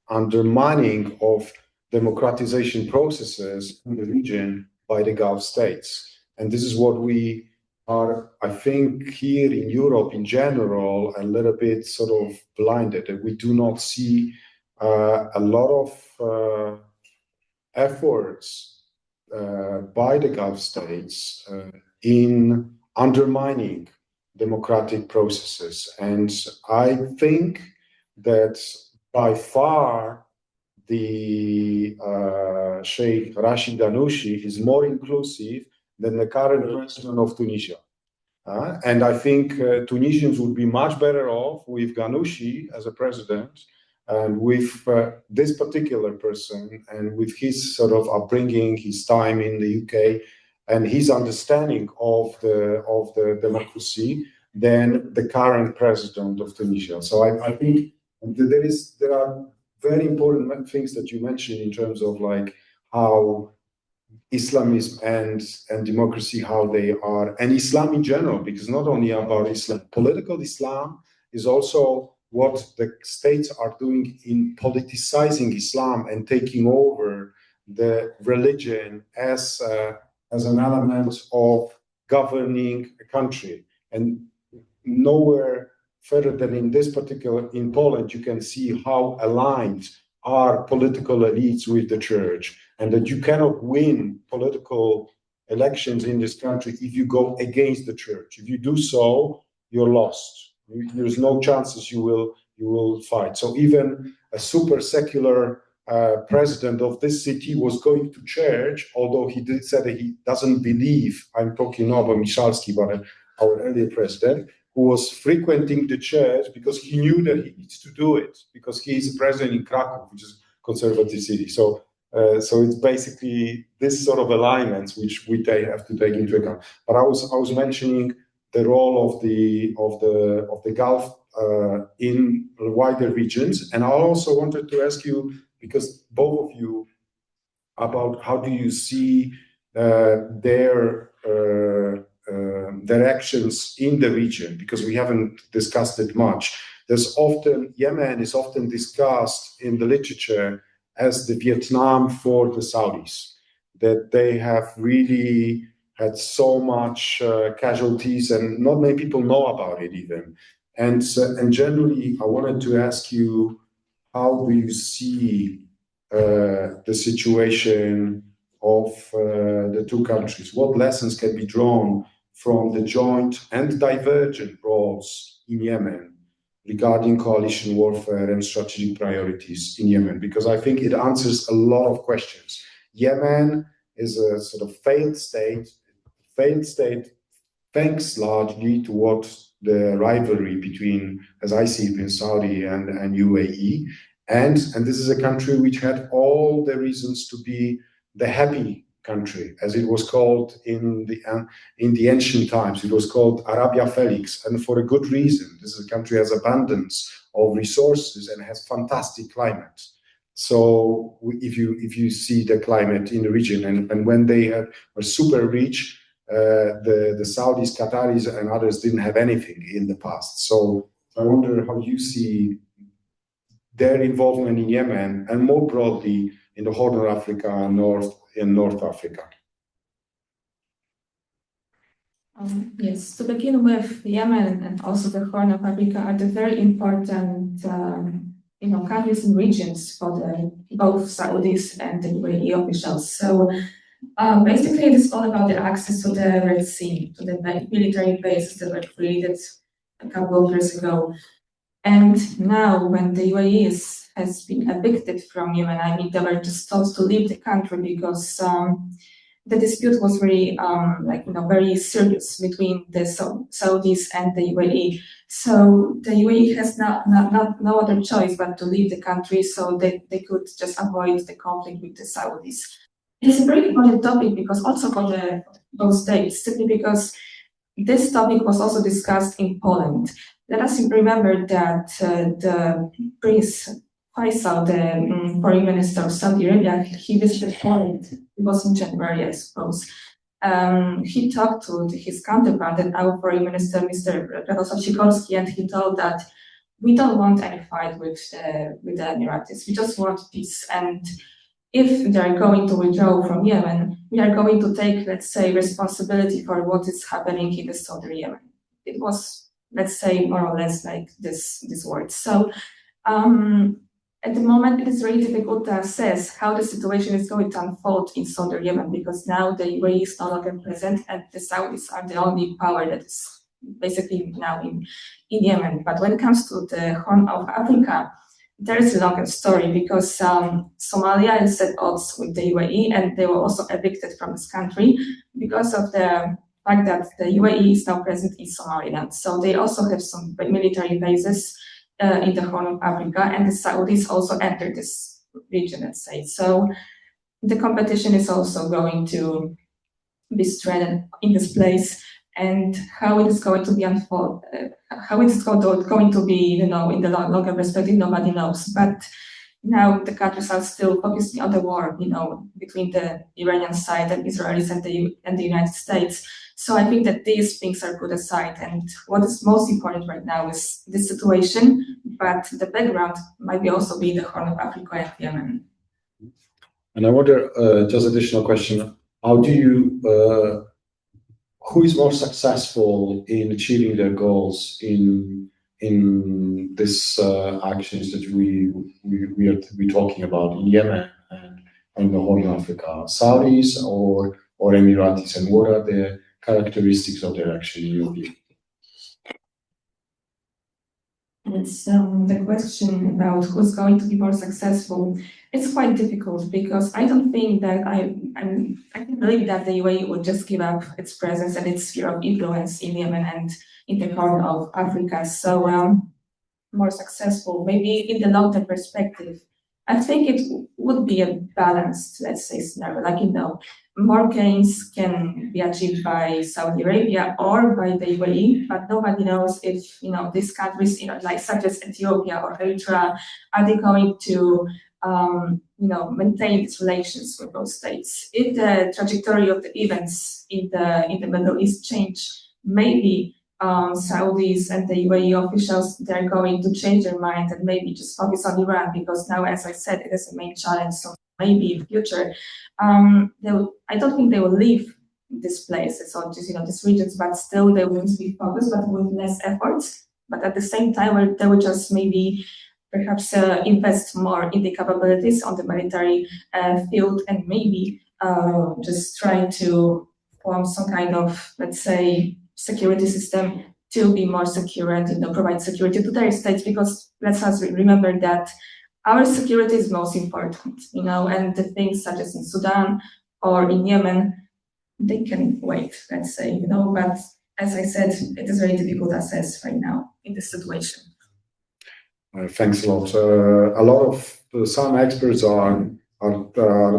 [SPEAKER 1] undermining of democratization processes in the region by the Gulf states. And this is what we are, I think, here in Europe in general, a little bit sort of blinded. And we do not see a lot of efforts by the Gulf states in undermining democratic processes. And I think that by far the Sheikh Rashid Ghannouchi is more inclusive than the current president of Tunisia. And I think Tunisians would be much better off with Ghannouchi as a president and with this particular person and with his sort of upbringing, his time in the UK, and his understanding of the democracy than the current president of Tunisia. So I think there are very important things that you mentioned in terms of like how Islamism and democracy, how they are, and Islam in general, because not only about Islam, political Islam is also what the states are doing in politicizing Islam and taking over the religion as an element of governing a country. And nowhere further than in Poland, you can see how aligned are political elites with the church, and that you cannot win political elections in this country if you go against the church. If you do so, you're lost. There's no chances you will fight. So even a super secular president of this city was going to church, although he said that he doesn't believe. I'm talking now about Michalski, but our earlier president, who was frequenting the church because he knew that he needs to do it, because he is a president in Krakow, which is a conservative city. So it's basically this sort of alignments which we have to take into account. But I was mentioning the role of the Gulf in wider regions, and I also wanted to ask you, because both of you, about how do you see their actions in the region, because we haven't discussed it much. Yemen is often discussed in the literature as the Vietnam for the Saudis, that they have really had so much casualties, and not many people know about it even. And generally, I wanted to ask you, how do you see the situation of the two countries? What lessons can be drawn from the joint and divergent roles in Yemen regarding coalition warfare and strategic priorities in Yemen? Because I think it answers a lot of questions. Yemen is a sort of failed state thanks largely to what the rivalry between, as I see it, between Saudi and UAE. And this is a country which had all the reasons to be the happy country, as it was called in the ancient times. It was called Arabia Felix, and for a good reason. This is a country that has abundance of resources and has fantastic climate. So if you see the climate in the region, and when they were super rich, the Saudis, Qataris, and others didn't have anything in the past. So I wonder how you see their involvement in Yemen, and more broadly in the Horn of Africa and North Africa.
[SPEAKER 4] Yes, to begin with, Yemen and also the Horn of Africa are the very important countries and regions for both Saudis and the UAE officials. So basically, it is all about the access to the Red Sea, to the military bases that were created a couple of years ago. And now, when the UAE has been evicted from Yemen, I mean, they were just told to leave the country because the dispute was really, very serious between the Saudis and the UAE. So the UAE has no other choice but to leave the country, so they could just avoid the conflict with the Saudis. It's a very important topic because also for both states, simply because this topic was also discussed in Poland. Let us remember that the Prince Faisal, the foreign minister of Saudi Arabia, he visited Poland. It was in January, I suppose. He talked to his counterpart, our foreign minister, Mr. Prof, and he told that we don't want any fight with the Emiratis. We just want peace. And if they are going to withdraw from Yemen, we are going to take, let's say, responsibility for what is happening in the southern Yemen. It was, let's say, more or less like this words. So at the moment, it is really difficult to assess how the situation is going to unfold in southern Yemen, because now the UAE is no longer present and the Saudis are the only power that is basically now in Yemen. But when it comes to the Horn of Africa, there is a longer story, because Somalia is at odds with the UAE, and they were also evicted from this country because of the fact that the UAE is now present in Somaliland. So they also have some military bases in the Horn of Africa, and the Saudis also entered this region, let's say. So the competition is also going to be strengthened in this place, and how it is going to be unfold, how it is going to be, in the longer perspective, nobody knows. But now the countries are still focusing on the war, between the Iranian side and Israelis and the United States. So I think that these things are put aside, and what is most important right now is this situation, but the background might be also be the Horn of Africa and Yemen.
[SPEAKER 1] And I wonder, just additional question, how do you, who is more successful in achieving their goals in this actions that we're talking about in Yemen and the Horn of Africa? Saudis or Emiratis, and what are the characteristics of their action in your view?
[SPEAKER 4] It's the question about who's going to be more successful. It's quite difficult because I don't think that I can believe that the UAE would just give up its presence and its sphere of influence in Yemen and in the Horn of Africa. So more successful, maybe in the long-term perspective. I think it would be a balanced, let's say, scenario. Like, more gains can be achieved by Saudi Arabia or by the UAE, but nobody knows if, these countries, like such as Ethiopia or Eritrea, are they going to, maintain these relations with those states? If the trajectory of the events in the Middle East change, maybe Saudis and the UAE officials, they're going to change their mind and maybe just focus on Iran, because now, as I said, it is a main challenge. So maybe in the future, I don't think they will leave these places or just, these regions, but still they will be focused, but with less efforts. But at the same time, they will just maybe perhaps invest more in the capabilities on the military field, and maybe just try to form some kind of, let's say, security system to be more secure and provide security to their states, because let's us remember that our security is most important, and the things such as in Sudan or in Yemen, they can wait, let's say, but as I said, it is very difficult to assess right now in this situation.
[SPEAKER 1] Thanks a lot. Some experts are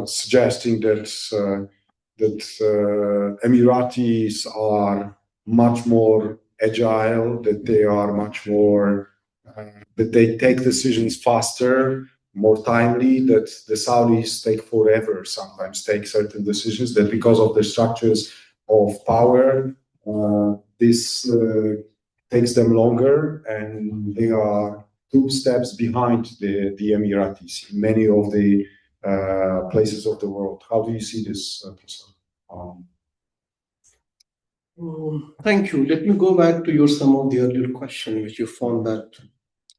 [SPEAKER 1] suggesting that Emiratis are much more agile, that they are much more, that they take decisions faster, more timely, that the Saudis take forever, sometimes take certain decisions, that because of the structures of power, this takes them longer, and they are 2 steps behind the Emiratis in many of the places of the world. How do you see this, Professor?
[SPEAKER 3] Thank you. Let me go back to some of the earlier question, which you found that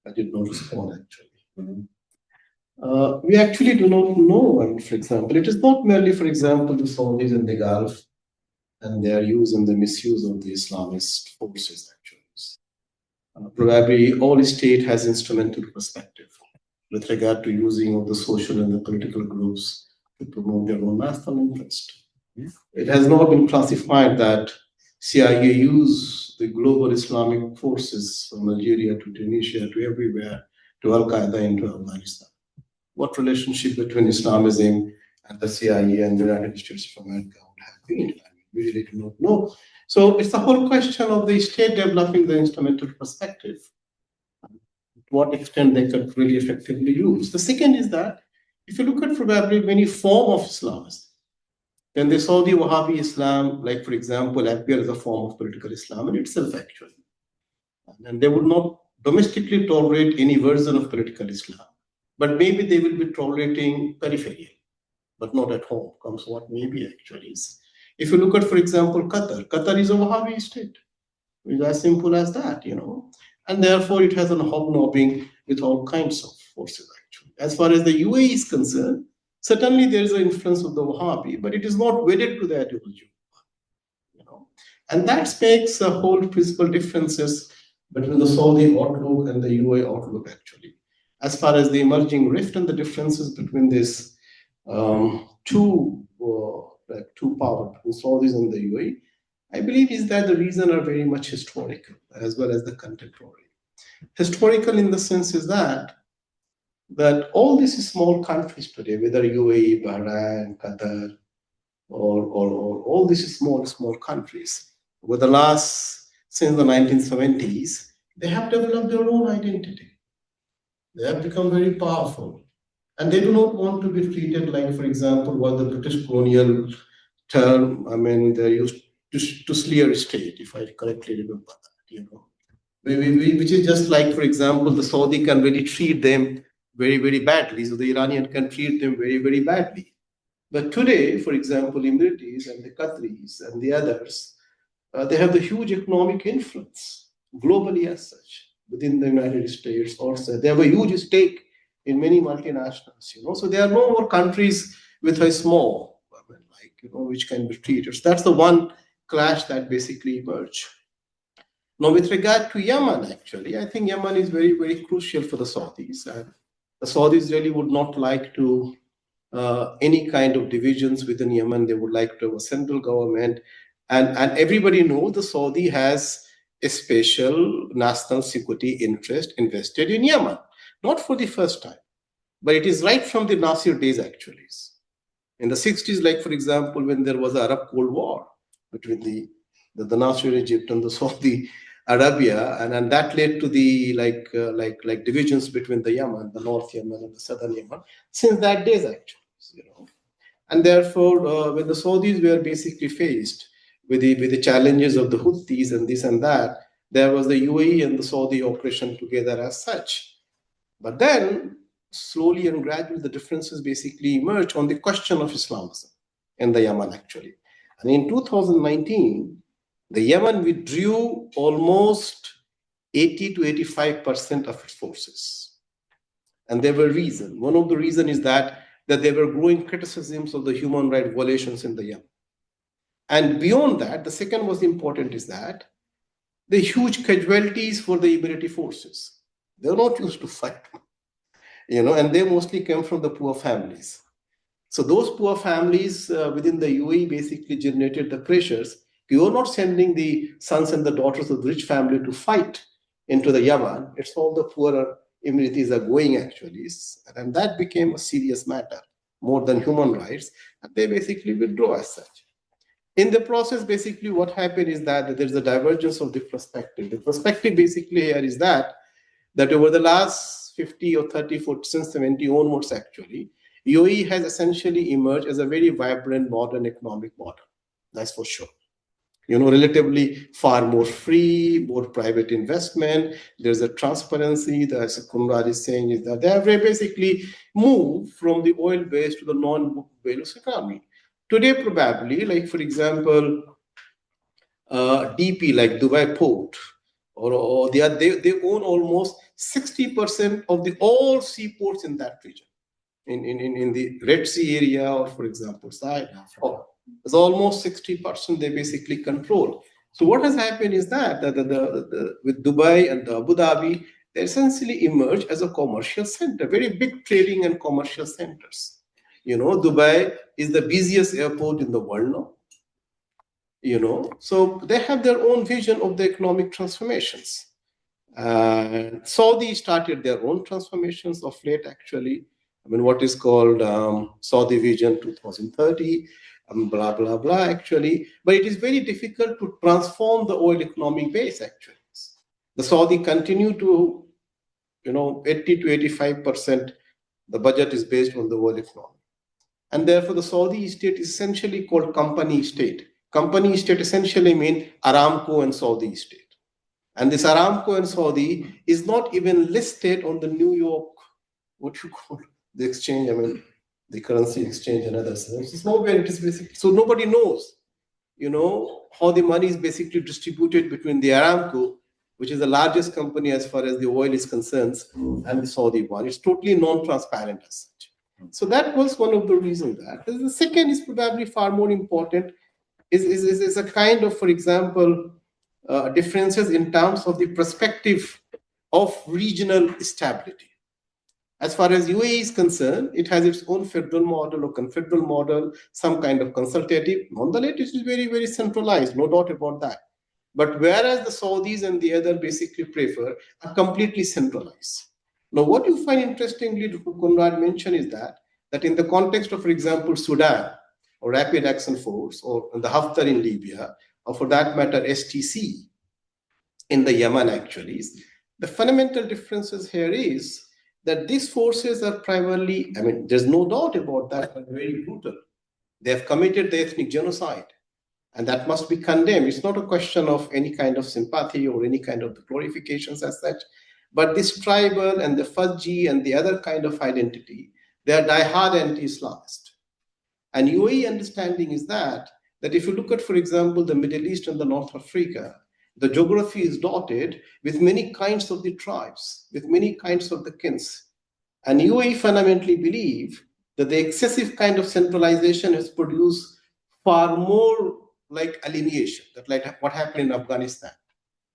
[SPEAKER 3] I did not respond actually. Mm-hmm. We actually do not know, for example, it is not merely, for example, the Saudis in the Gulf and their use and the misuse of the Islamist forces actually. Probably all state has instrumental perspective with regard to using of the social and the political groups to promote their own national interest. Mm-hmm. It has not been classified that CIA use the global Islamic forces from Algeria to Tunisia to everywhere to Al-Qaeda into Afghanistan. What relationship between Islamism and the CIA and the United States of America would have been? We really do not know. So it's the whole question of the state developing the instrumental perspective, to what extent they could really effectively use. The second is that if you look at probably many forms of Islamism, then the Saudi Wahhabi Islam, like for example, appear as a form of political Islam in itself actually. And they would not domestically tolerate any version of political Islam, but maybe they will be tolerating peripheral, but not at home, comes what maybe actually is. If you look at, for example, Qatar is a Wahhabi state. It's as simple as that, and therefore it has a hobnobbing with all kinds of forces actually. As far as the UAE is concerned, certainly there is an influence of the Wahhabi, but it is not wedded to the ideology, and that makes a whole principal differences between the Saudi outlook and the UAE outlook actually. As far as the emerging rift and the differences between these two powers, the Saudis and the UAE, I believe is that the reason are very much historical as well as the contemporary. Historical in the sense is that all these small countries today, whether UAE, Bahrain, Qatar, or all these small countries, since the 1970s, they have developed their own identity. They have become very powerful. And they do not want to be treated like, for example, what the British colonial term, they used to slur state, if I correctly remember that, which is just like, for example, the Saudi can really treat them very, very badly. So the Iranian can treat them very, very badly. But today, for example, Emiratis and the Qataris and the others, they have the huge economic influence globally as such within the United States. Also, they have a huge stake in many multinationals. So there are no more countries with a small, which can be treated. So that's the one clash that basically emerged. Now, with regard to Yemen, actually, I think Yemen is very, very crucial for the Saudis. And the Saudis really would not like to any kind of divisions within Yemen. They would like to have a central government. And everybody knows the Saudi has a special national security interest invested in Yemen, not for the first time, but it is right from the Nasser days, actually. In the 60s, like, for example, when there was the Arab Cold War between the Nasser Egypt and the Saudi Arabia, and that led to the like divisions between the Yemen, the North Yemen and the Southern Yemen, since that days, actually, you know. And therefore, when the Saudis were basically faced with the challenges of the Houthis and this and that, there was the UAE and the Saudi operation together as such. But then, slowly and gradually, the differences basically emerged on the question of Islamism in the Yemen, actually. And in 2019, the Yemen withdrew almost 80 to 85% of its forces. And there were reasons. One of the reasons is that there were growing criticisms of the human rights violations in the Yemen. And beyond that, the second most important is that the huge casualties for the military forces. They're not used to fight, you know, and they mostly come from the poor families. So those poor families within the UAE basically generated the pressures. You are not sending the sons and the daughters of the rich family to fight into the Yemen. It's all the poorer Emiratis are going, actually. And that became a serious matter, more than human rights. And they basically withdraw as such. In the process, basically what happened is that there's a divergence of the perspective. The perspective basically here is that over the last 50 or 30, 40, since 70 onwards, actually, UAE has essentially emerged as a very vibrant modern economic model. That's for sure. You know, relatively far more free, more private investment. There's a transparency, as Konrad is saying, is that they have basically moved from the oil-based to the non-based economy. Today, probably, like, for example, DP, like Dubai Port, or they own almost 60% of all seaports in that region. In the Red Sea area, or for example, side, it's almost 60% they basically control. So what has happened is that with Dubai and Abu Dhabi, they essentially emerge as a commercial center, very big trading and commercial centers. You know, Dubai is the busiest airport in the world now. You know, so they have their own vision of the economic transformations. Saudi started their own transformations of late, actually. I mean, what is called Saudi Vision 2030, blah, blah, blah, actually. But it is very difficult to transform the oil economic base, actually. The Saudi continue to, you know, 80 to 85%, the budget is based on the oil economy. And therefore, the Saudi state is essentially called company state. Company state essentially means Aramco and Saudi state. And this Aramco and Saudi is not even listed on the New York, what you call the exchange, I mean, the currency exchange and others. It's nowhere, it is basically, so nobody knows, you know, how the money is basically distributed between the Aramco, which is the largest company as far as the oil is concerned, and the Saudi one. It's totally non-transparent as such. So that was one of the reasons that. The second is probably far more important, is a kind of, for example, differences in terms of the perspective of regional stability. As far as UAE is concerned, it has its own federal model or confederal model, some kind of consultative. Nonetheless, it is very, very centralized, no doubt about that. But whereas the Saudis and the other basically prefer are completely centralized. Now, what you find interestingly, Konrad mentioned, is that in the context of, for example, Sudan, or Rapid Action Force, or the Haftar in Libya, or for that matter, STC in the Yemen, actually, the fundamental differences here is that these forces are primarily, I mean, there's no doubt about that, but very brutal. They have committed the ethnic genocide, and that must be condemned. It's not a question of any kind of sympathy or any kind of glorifications as such, but this tribal and the Fudji and the other kind of identity, they are die-hard anti-Islamist. And UAE understanding is that if you look at, for example, the Middle East and the North Africa, the geography is dotted with many kinds of the tribes, with many kinds of the kins. And UAE fundamentally believe that the excessive kind of centralization has produced far more like alienation, that like what happened in Afghanistan.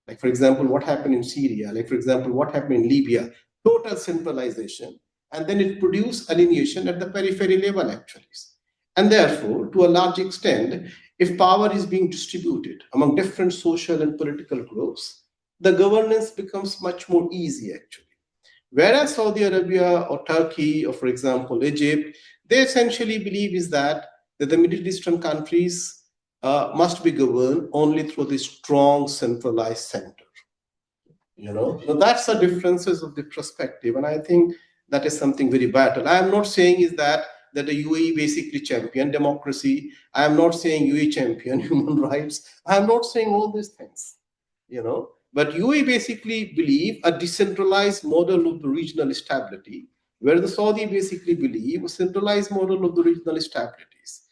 [SPEAKER 3] Like, for example, what happened in Syria, like, for example, what happened in Libya, total centralization, and then it produced alienation at the periphery level, actually. And therefore, to a large extent, if power is being distributed among different social and political groups, the governance becomes much more easy, actually. Whereas Saudi Arabia or Turkey or, for example, Egypt, they essentially believe is that the Middle Eastern countries must be governed only through the strong centralized center. So that's the differences of the perspective, and I think that is something very vital. I am not saying is that the UAE basically champion democracy. I am not saying UAE champion human rights. I am not saying all these things. But UAE basically believe a decentralized model of the regional stability, where the Saudi basically believe a centralized model of the regional stabilities.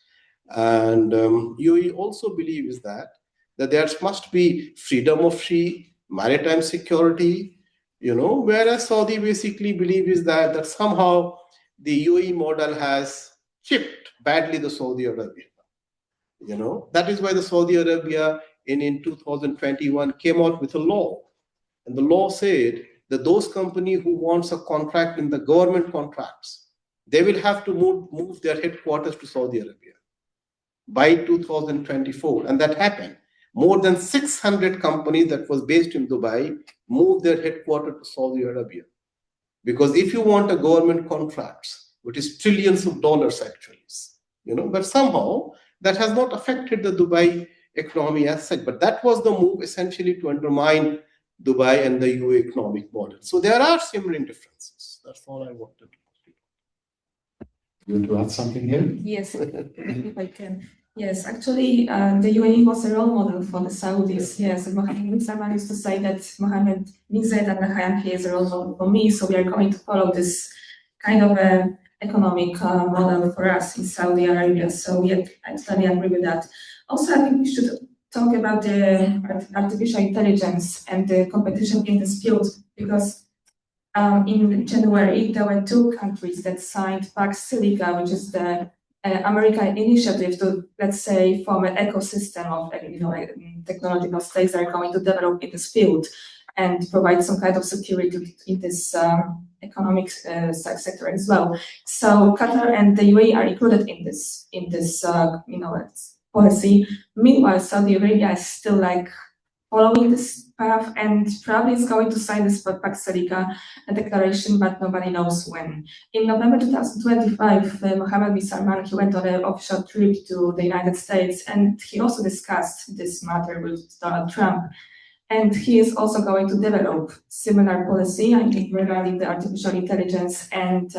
[SPEAKER 3] And UAE also believes that there must be freedom of sea, maritime security, whereas Saudi basically believe is that somehow the UAE model has chipped badly the Saudi Arabia. That is why the Saudi Arabia in 2021 came out with a law. And the law said that those companies who wants a contract in the government contracts, they will have to move their headquarters to Saudi Arabia by 2024. And that happened. More than 600 companies that was based in Dubai moved their headquarters to Saudi Arabia. Because if you want a government contracts, which is trillions of dollars actually, but somehow that has not affected the Dubai economy as such. But that was the move essentially to undermine Dubai and the UAE economic model. So there are simmering differences. That's all I wanted to.
[SPEAKER 1] You want to add something here?
[SPEAKER 4] Yes, if I can. Yes, actually, the UAE was a role model for the Saudis. Yes, Mohammed bin Salman used to say that Mohammed bin Zayed Al Nahyan is a role model for me, so we are going to follow this kind of economic model for us in Saudi Arabia. So yeah, I totally agree with that. Also, I think we should talk about the artificial intelligence and the competition in this field, because in January, there were two countries that signed Pax Silica, which is the American initiative to, let's say, form an ecosystem of technological states that are going to develop in this field and provide some kind of security in this economic sector as well. So Qatar and the UAE are included in this policy. Meanwhile, Saudi Arabia is still following this path and probably is going to sign this Pax Silica declaration, but nobody knows when. In November 2025, Mohammed bin Salman, he went on an official trip to the United States, and he also discussed this matter with Donald Trump. And he is also going to develop similar policy, I think, regarding the artificial intelligence and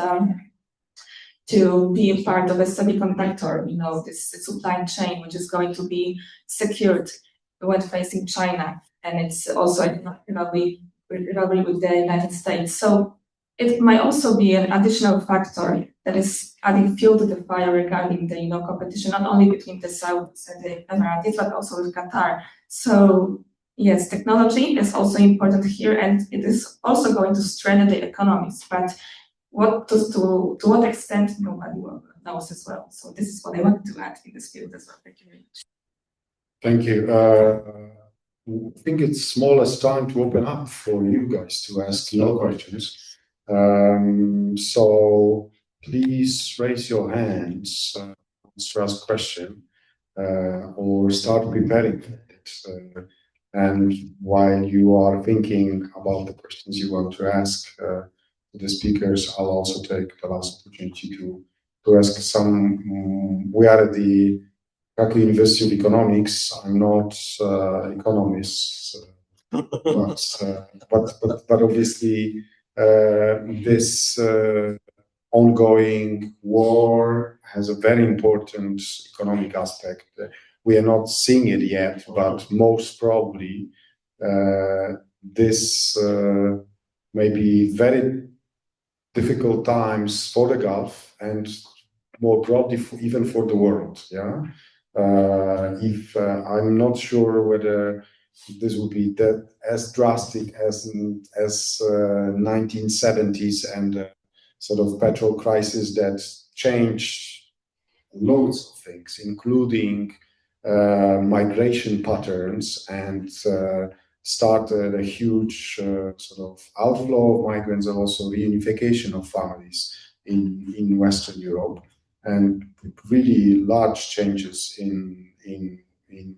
[SPEAKER 4] to be a part of a semiconductor, this supply chain, which is going to be secured when facing China, and it's also a rivalry with the United States. So it might also be an additional factor that is adding fuel to the fire regarding the competition, not only between the Saudis and the Emiratis, but also with Qatar. So yes, technology is also important here, and it is also going to strengthen the economies. But to what extent, nobody knows as well. So this is what I wanted to add in this field as well. Thank you very much.
[SPEAKER 1] Thank you. I think it's more or less time to open up for you guys to ask no questions. So please raise your hands to ask a question or start preparing for it. And while you are thinking about the questions you want to ask the speakers, I'll also take the last opportunity to ask some. We are at the Krakow University of Economics. I'm not economist, but obviously this ongoing war has a very important economic aspect. We are not seeing it yet, but most probably this may be very difficult times for the Gulf and more broadly even for the world. Yeah. If I'm not sure whether this will be that as drastic as 1970s and sort of petrol crisis that changed loads of things, including migration patterns and started a huge sort of outflow of migrants and also reunification of families in Western Europe, and really large changes in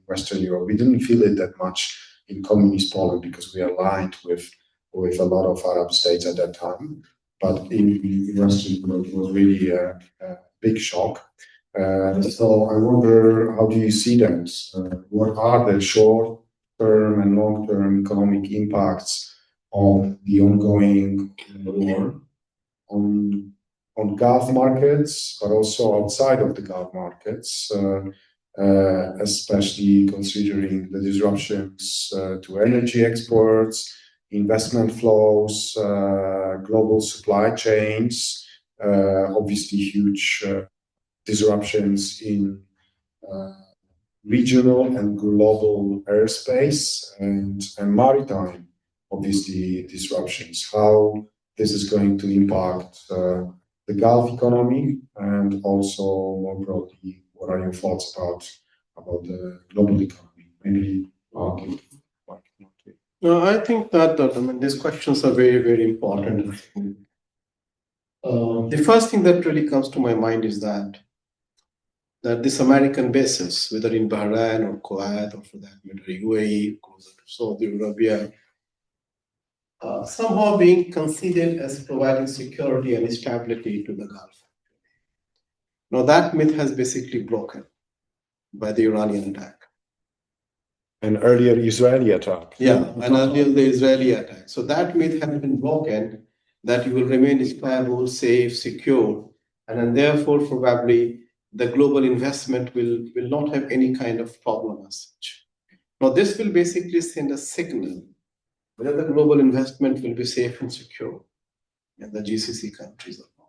[SPEAKER 1] Western Europe. We didn't feel it that much in communist Poland because we are aligned with a lot of Arab states at that time. But in Western Europe, it was really a big shock. So I wonder, how do you see that? What are the short-term and long-term economic impacts of the ongoing war on Gulf markets, but also outside of the Gulf markets, especially considering the disruptions to energy exports, investment flows, global supply chains, obviously huge disruptions in regional and global airspace and maritime, obviously, disruptions. How this is going to impact the Gulf economy, and also more broadly, what are your thoughts about the global economy? Maybe I'll give
[SPEAKER 3] No, I think that these questions are very, very important. The first thing that really comes to my mind is that this American bases, whether in Bahrain or Kuwait or for that matter UAE, closer to Saudi Arabia, somehow being considered as providing security and stability to the Gulf. Now that myth has basically broken by the Iranian attack.
[SPEAKER 1] an earlier Israeli attack.
[SPEAKER 3] Yeah, and earlier the Israeli attack. So that myth has been broken, that you will remain stable, safe, secure, and then therefore probably the global investment will not have any kind of problem as such. Now this will basically send a signal whether the global investment will be safe and secure in the GCC countries or not.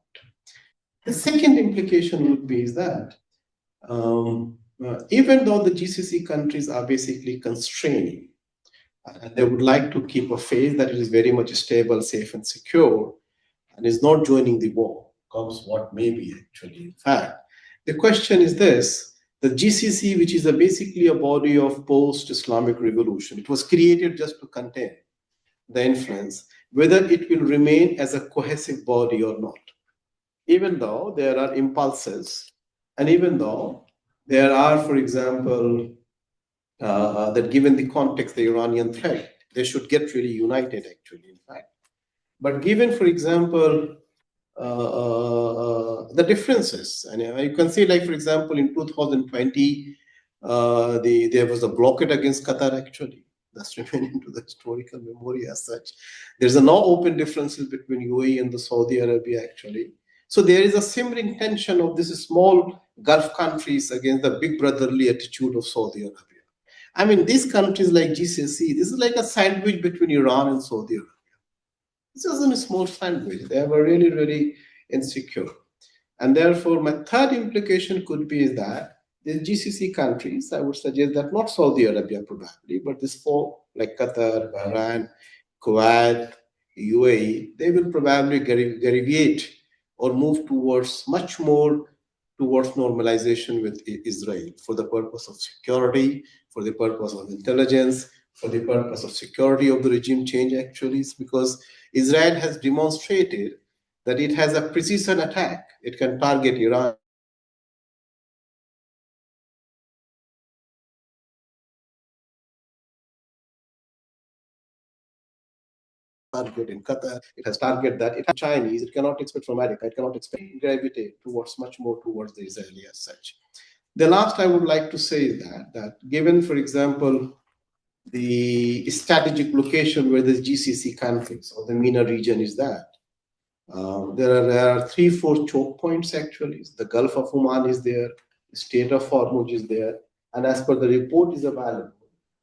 [SPEAKER 3] The second implication would be is that even though the GCC countries are basically constraining, and they would like to keep a faith that it is very much stable, safe, and secure, and is not joining the war, comes what may be actually. In fact, the question is this: the GCC, which is basically a body of post-Islamic revolution, it was created just to contain the influence, whether it will remain as a cohesive body or not. Even though there are impulses, and even though there are, for example, that given the context, the Iranian threat, they should get really united actually, in fact. But given, for example, the differences, and you can see, like, for example, in 2020, there was a blockade against Qatar actually. That's remaining to the historical memory as such. There's a no open differences between UAE and the Saudi Arabia actually. So there is a simmering tension of these small Gulf countries against the big brotherly attitude of Saudi Arabia. I mean, these countries like GCC, this is like a sandwich between Iran and Saudi Arabia. This isn't a small sandwich. They were really, really insecure. And therefore, my third implication could be that the GCC countries, I would suggest that not Saudi Arabia probably, but these four like Qatar, Bahrain, Kuwait, UAE, they will probably derivate or move towards much more towards normalization with Israel for the purpose of security, for the purpose of intelligence, for the purpose of security of the regime change actually. It's because Israel has demonstrated that it has a precision attack. It can target Iran. Target in Qatar, it has target that it has Chinese, it cannot expect from America, it cannot expect gravitate towards much more towards the Israeli as such. The last I would like to say is that given, for example, the strategic location where the GCC countries or the MENA region is that, there are 3-4 choke points actually. The Gulf of Oman is there, the Strait of Hormuz is there, and as per the report is available,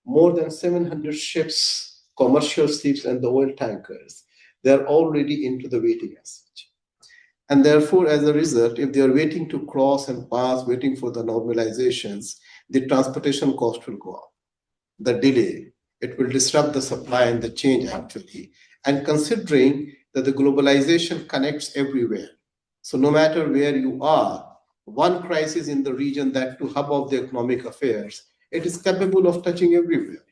[SPEAKER 3] more than 700 ships, commercial ships, and the oil tankers, they're already into the waiting as such. And therefore, as a result, if they're waiting to cross and pass, waiting for the normalizations, the transportation cost will go up. The delay, it will disrupt the supply and the change actually. And considering that the globalization connects everywhere, so no matter where you are, one crisis in the region, that to hub of the economic affairs, it is capable of touching everywhere.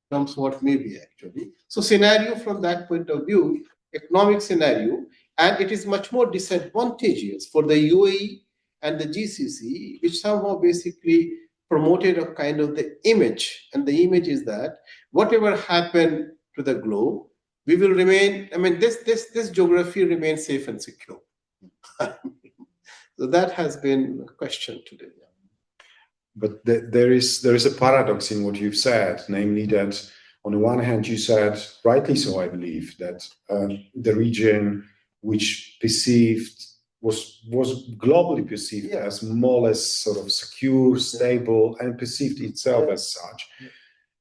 [SPEAKER 3] becomes what may be actually. So scenario from that point of view, economic scenario, and it is much more disadvantageous for the UAE and the GCC, which somehow basically promoted a kind of the image. And the image is that whatever happened to the globe, we will remain, I mean, this geography remains safe and secure. So that has been questioned today.
[SPEAKER 1] But there is a paradox in what you've said, namely that on the one hand, you said, rightly so, I believe, that the region which was globally perceived as more or less sort of secure, stable, and perceived itself as such,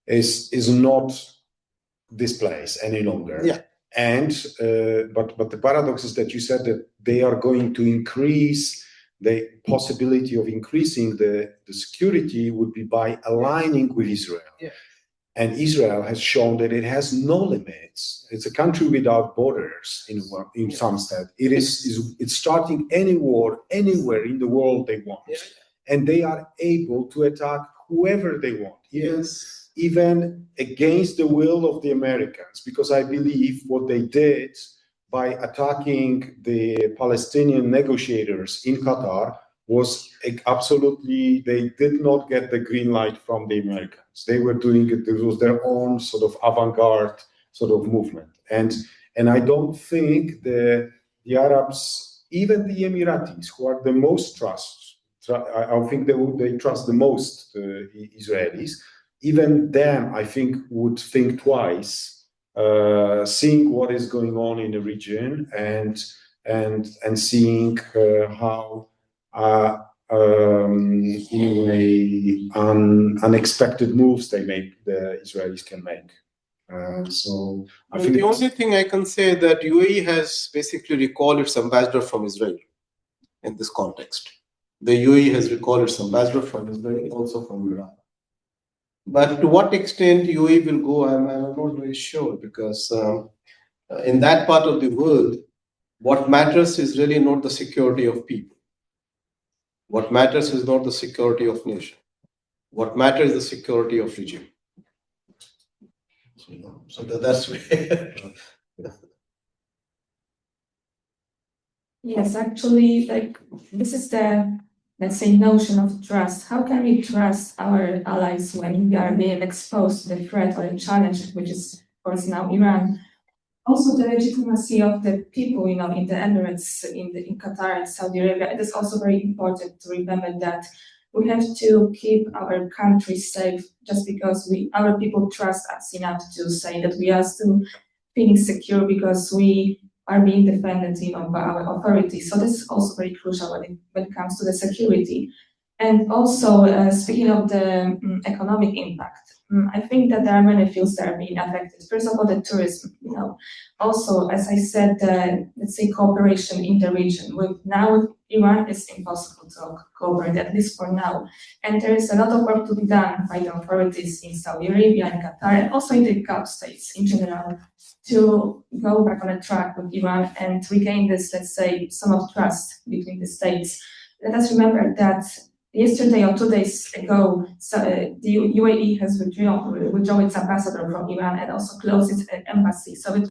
[SPEAKER 1] is not this place any longer.
[SPEAKER 3] Yeah.
[SPEAKER 1] And but the paradox is that you said that they are going to increase the possibility of increasing the security would be by aligning with Israel.
[SPEAKER 3] Yeah.
[SPEAKER 1] And Israel has shown that it has no limits. It's a country without borders in some sense. It's starting any war anywhere in the world they want.
[SPEAKER 3] Yeah.
[SPEAKER 1] And they are able to attack whoever they want.
[SPEAKER 3] Yes.
[SPEAKER 1] Even against the will of the Americans, because I believe what they did by attacking the Palestinian negotiators in Qatar was absolutely, they did not get the green light from the Americans. They were doing it, it was their own sort of avant-garde sort of movement. And I don't think the Arabs, even the Emiratis, who are the most I think they trust the most Israelis, even them, I think, would think twice, seeing what is going on in the region and seeing how, in a way, unexpected moves the Israelis can make. So I think
[SPEAKER 3] the only thing I can say that UAE has basically recalled its ambassador from Israel in this context. The UAE has recalled its ambassador from Israel, also from Iran. But to what extent UAE will go, I'm not very sure, because in that part of the world, what matters is really not the security of people. What matters is not the security of nation. What matters is the security of regime. So that's where.
[SPEAKER 4] Yes, actually, like this is the, let's say, notion of trust. How can we trust our allies when we are being exposed to the threat or the challenge, which is, of course, now Iran? Also, the legitimacy of the people, in the Emirates, in Qatar and Saudi Arabia. It is also very important to remember that we have to keep our country safe just because our people trust us enough to say that we are still feeling secure because we are being defended, by our authorities. So this is also very crucial when it comes to the security. And also, speaking of the economic impact, I think that there are many fields that are being affected. First of all, the tourism. Also, as I said, let's say cooperation in the region. With Iran, it's impossible to cooperate, at least for now. And there is a lot of work to be done by the authorities in Saudi Arabia and Qatar, and also in the Gulf states in general, to go back on a track with Iran and regain this, let's say, some of trust between the states. Let us remember that yesterday or 2 days ago, the UAE has withdrawn its ambassador from Iran and also closed its embassy. So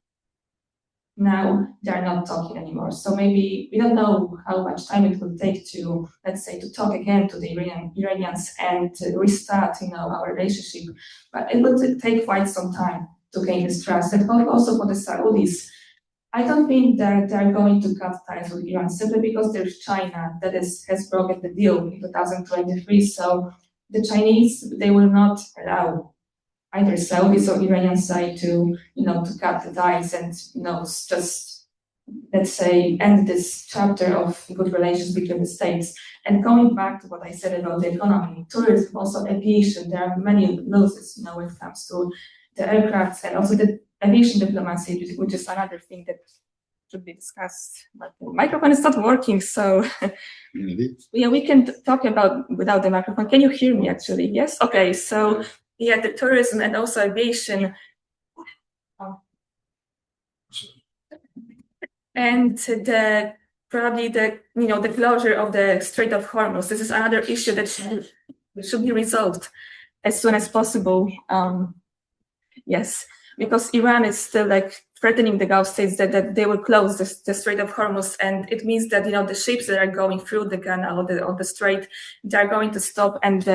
[SPEAKER 4] now they are not talking anymore. So maybe we don't know how much time it will take to, let's say, to talk again to the Iranians and to restart, our relationship. But it will take quite some time to gain this trust. And also for the Saudis, I don't think that they're going to cut ties with Iran simply because there's China that has broken the deal in 2023. So the Chinese, they will not allow either Saudis or Iranian side to cut the ties and, just, let's say, end this chapter of good relations between the states. And going back to what I said about the economy, tourism, also aviation, there are many losses, when it comes to the aircrafts and also the aviation diplomacy, which is another thing that should be discussed. But the microphone is not working, so yeah, we can talk about without the microphone. Can you hear me actually? Yes? Okay, so yeah, the tourism and also aviation. And probably the closure of the Strait of Hormuz. This is another issue that should be resolved as soon as possible. Yes, because Iran is still like threatening the Gulf states that they will close the Strait of Hormuz, and it means that the ships that are going through the canal or the strait, they are going to stop, and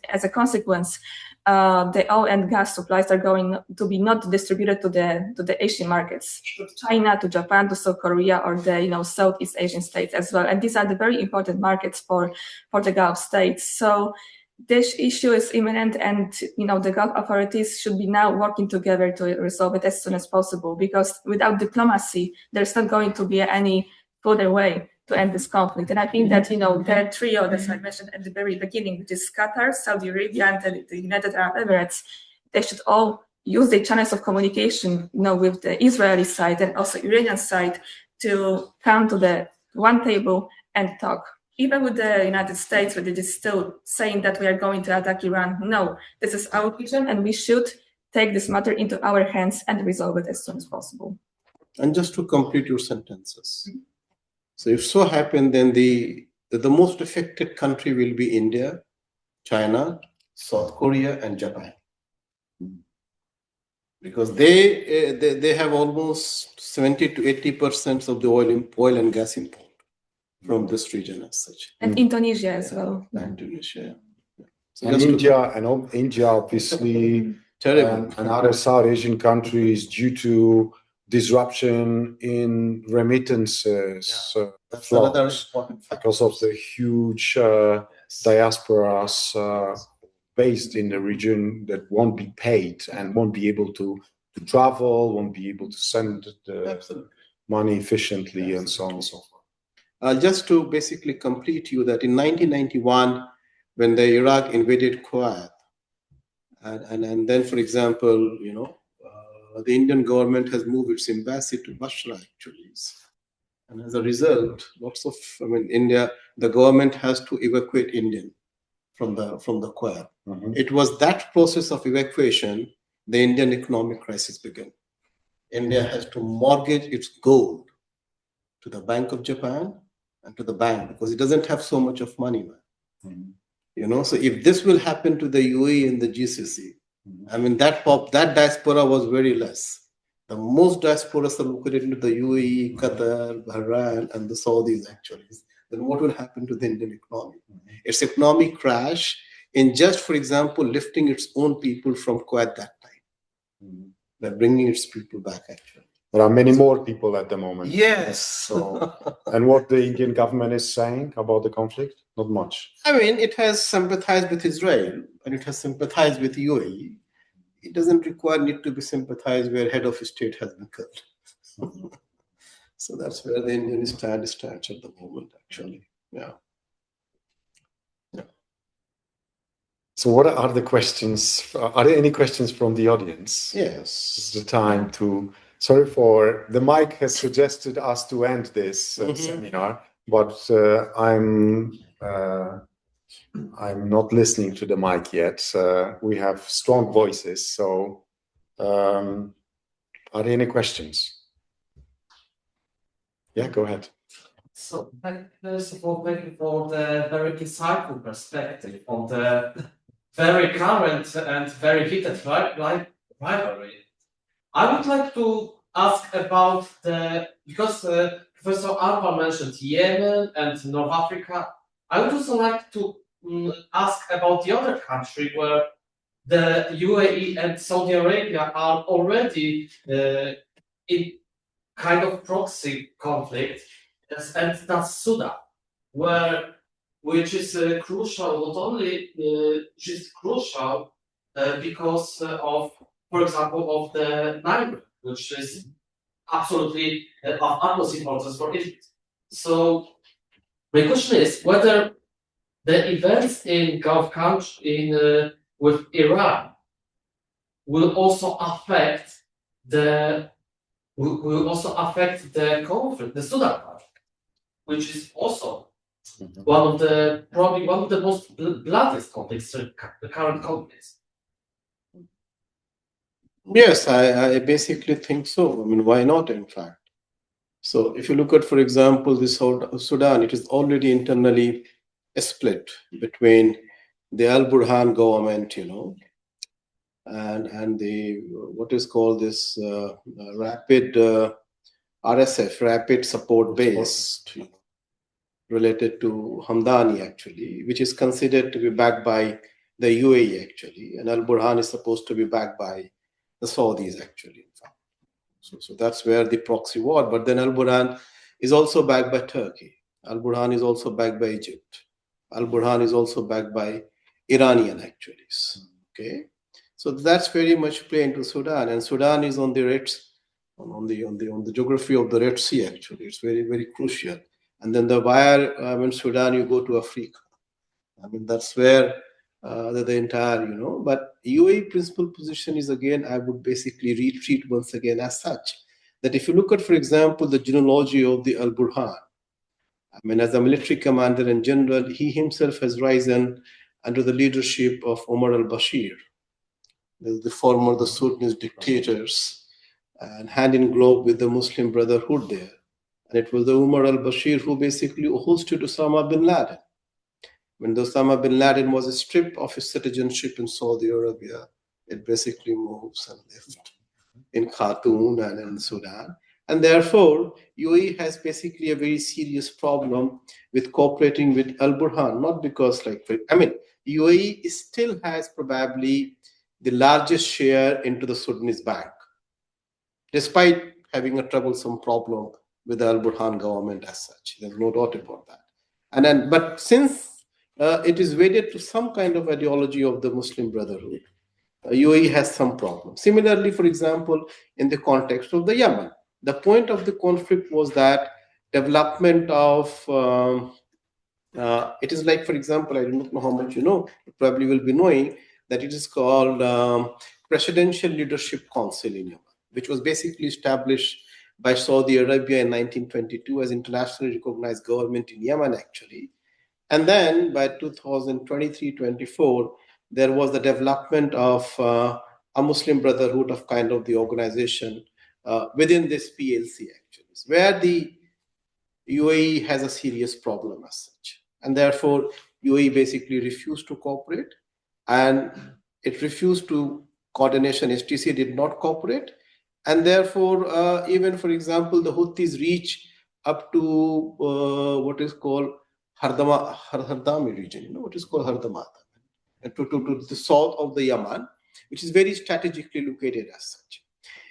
[SPEAKER 4] as a consequence, the oil and gas supplies are going to be not distributed to the Asian markets, to China, to Japan, to South Korea, or the Southeast Asian states as well, and these are the very important markets for the Gulf states. So this issue is imminent, and the Gulf authorities should be now working together to resolve it as soon as possible, because without diplomacy, there's not going to be any further way to end this conflict. And I think that the trio that I mentioned at the very beginning, which is Qatar, Saudi Arabia, and the United Arab Emirates, they should all use their channels of communication, with the Israeli side and also Iranian side, to come to the one table and talk. Even with the United States, where it is still saying that we are going to attack Iran, no, this is our region, and we should take this matter into our hands and resolve it as soon as possible.
[SPEAKER 3] And just to complete your sentences. So if so happen, then the most affected country will be India, China, South Korea, and Japan. Because they have almost 70 to 80% of the oil and gas import from this region as such.
[SPEAKER 4] And Indonesia as well.
[SPEAKER 3] Indonesia. Yeah. So
[SPEAKER 1] and India, obviously, and other South Asian countries, due to disruption in remittances flows, because of the huge diasporas based in the region that won't be paid and won't be able to travel, won't be able to send the money efficiently, and so on and so forth.
[SPEAKER 3] Just to basically complete you that in 1991, when the Iraq invaded Kuwait, and then, for example, the Indian government has moved its embassy to Basra, actually. And as a result, India, the government has to evacuate Indian from the Kuwait.
[SPEAKER 1] Mm-hmm.
[SPEAKER 3] It was that process of evacuation, the Indian economic crisis began. India has to mortgage its gold to the Bank of Japan and to the bank, because it doesn't have so much of money, man.
[SPEAKER 1] Mm-hmm.
[SPEAKER 3] So if this will happen to the UAE and the GCC, that diaspora was very less. The most diasporas are located into the UAE, Qatar, Bahrain, and the Saudis, actually. Then what will happen to the Indian economy?
[SPEAKER 1] Mm-hmm.
[SPEAKER 3] Its economic crash in just, for example, lifting its own people from Kuwait that time.
[SPEAKER 1] Mm-hmm.
[SPEAKER 3] By bringing its people back, actually.
[SPEAKER 1] There are many more people at the moment.
[SPEAKER 3] Yes.
[SPEAKER 1] So, and what the Indian government is saying about the conflict? Not much.
[SPEAKER 3] It has sympathized with Israel, and it has sympathized with UAE. It doesn't need to be sympathized where head of state has been killed. So that's where the Indian stand stands at the moment, actually. Yeah.
[SPEAKER 1] So what are the questions? Are there any questions from the audience?
[SPEAKER 3] Yes.
[SPEAKER 1] It's the time to... Sorry for... The mic has suggested us to end this seminar, but I'm not listening to the mic yet. We have strong voices, so are there any questions? Yeah, go ahead.
[SPEAKER 5] So, first of all, thank you for the very insightful perspective on the very current and very heated rivalry. I would like to ask about because Professor Anwar mentioned Yemen and North Africa. I would also like to ask about the other country where the UAE and Saudi Arabia are already in kind of proxy conflict, and that's Sudan, which is crucial, not only just crucial because of, for example, of the Nile, which is absolutely of utmost importance for Egypt. So my question is whether the events in Gulf country with Iran will also affect the conflict, the Sudan conflict, which is also probably one of the most bloodiest conflicts, the current conflicts.
[SPEAKER 3] Yes, I basically think so. Why not, in fact? So if you look at, for example, this Sudan, it is already internally split between the Al-Burhan government, and the what is called this rapid RSF, rapid support base, related to Hamdani actually, which is considered to be backed by the UAE actually, and Al Burhan is supposed to be backed by the Saudis actually. In fact, so that's where the proxy war. But then Al Burhan is also backed by Turkey. Al Burhan is also backed by Egypt. Al Burhan is also backed by Iranian actually. Okay, so that's very much play into Sudan, and Sudan is on the on the geography of the Red Sea actually. It's very, very crucial. And then the wire, Sudan, you go to Africa. That's where the entire, but UAE principal position is, again, I would basically retreat once again as such, that if you look at, for example, the genealogy of the Al Burhan, as a military commander in general, he himself has risen under the leadership of Omar al-Bashir, the Sudanese dictators, and hand in glove with the Muslim Brotherhood there. And it was the Umar al-Bashir who basically hosted Osama bin Laden. When Osama bin Laden was stripped of his citizenship in Saudi Arabia, it basically moves and left in Khartoum and in Sudan. And therefore, UAE has basically a very serious problem with cooperating with Al Burhan, not because, UAE still has probably the largest share into the Sudanese bank, despite having a troublesome problem with the Al Burhan government as such. There's no doubt about that. But since it is wedded to some kind of ideology of the Muslim Brotherhood, UAE has some problem. Similarly, for example, in the context of the Yemen, the point of the conflict was that development of, it is like, for example, I don't know how much you know, you probably will be knowing that it is called Presidential Leadership Council in Yemen, which was basically established by Saudi Arabia in 1922 as internationally recognized government in Yemen, actually. And then by 2023-24, there was the development of a Muslim Brotherhood of kind of the organization within this PLC, actually, where the UAE has a serious problem as such. And therefore, UAE basically refused to cooperate, and it refused to coordination. STC did not cooperate. And therefore, even, for example, the Houthis reach up to what is called Hardami region, what is called Hardama, to the south of the Yemen, which is very strategically located as such.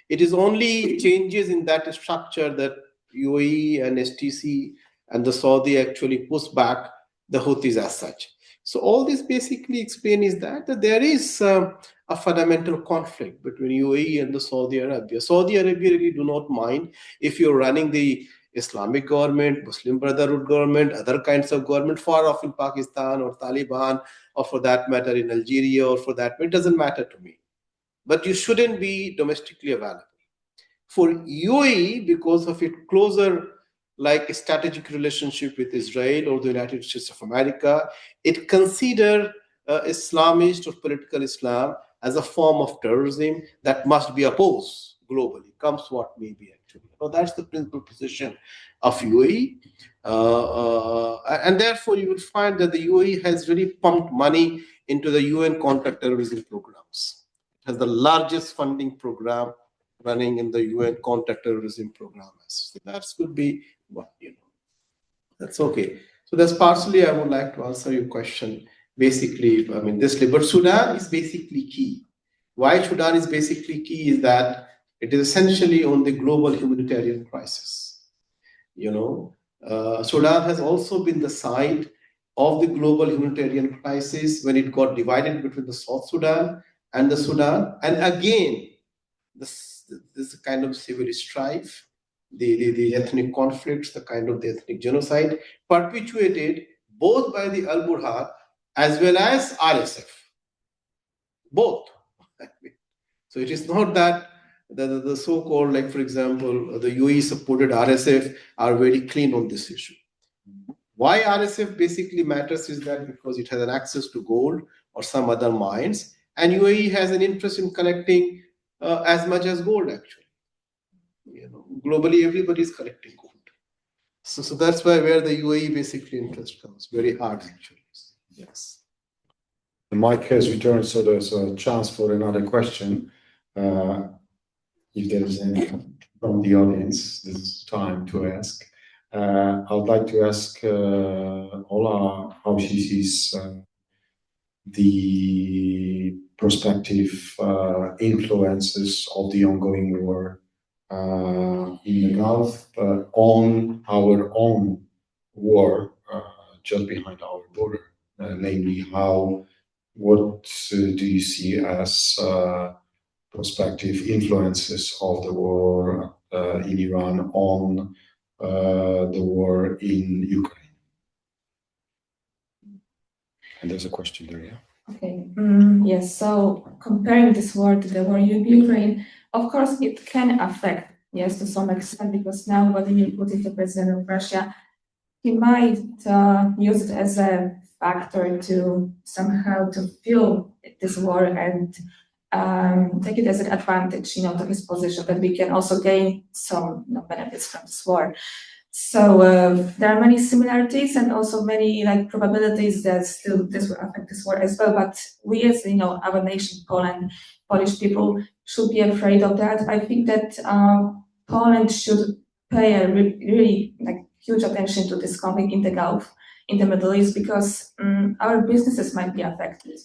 [SPEAKER 3] It is only changes in that structure that UAE and STC and the Saudi actually push back the Houthis as such. So all this basically explain is that there is a fundamental conflict between UAE and the Saudi Arabia. Saudi Arabia really do not mind if you're running the Islamic government, Muslim Brotherhood government, other kinds of government far off in Pakistan or Taliban, or for that matter in Algeria, or for that matter, it doesn't matter to me. But you shouldn't be domestically available. For UAE, because of its closer strategic relationship with Israel or the United States of America, it considers Islamist or political Islam as a form of terrorism that must be opposed globally, comes what may be actually. So that's the principal position of UAE. And therefore, you will find that the UAE has really pumped money into the UN counter-terrorism programs. It has the largest funding program running in the UN counter-terrorism program. So that could be what, that's okay. So that's partially I would like to answer your question. Basically, but Sudan is basically key. Why Sudan is basically key is that it is essentially on the global humanitarian crisis. Sudan has also been the site of the global humanitarian crisis when it got divided between the South Sudan and the Sudan. And again, this kind of civil strife, the ethnic conflicts, the kind of the ethnic genocide perpetuated both by the Al Burhan as well as RSF. Both. So it is not that the so-called, for example, the UAE supported RSF are very clean on this issue. Why RSF basically matters is that because it has an access to gold or some other mines, and UAE has an interest in collecting as much as gold, actually. Globally, everybody is collecting gold. So that's where the UAE basically interest comes very hard, actually. Yes.
[SPEAKER 1] The mic has returned, so there's a chance for another question. If there is any from the audience, this is time to ask. I would like to ask Ola how she sees the prospective influences of the ongoing war in the Gulf on our own war just behind our border. Namely, what do you see as prospective influences of the war in Iran on the war in Ukraine? And there's a question there, yeah?
[SPEAKER 4] Okay. Yes. So comparing this war to the war in Ukraine, of course, it can affect, yes, to some extent, because now Vladimir Putin, the president of Russia, he might use it as a factor to somehow to fuel this war and take it as an advantage, to his position, that we can also gain some benefits from this war. So there are many similarities and also many probabilities that still this will affect this war as well. But we, as our nation, Poland, Polish people, should be afraid of that. I think that Poland should pay a really huge attention to this conflict in the Gulf, in the Middle East, because our businesses might be affected.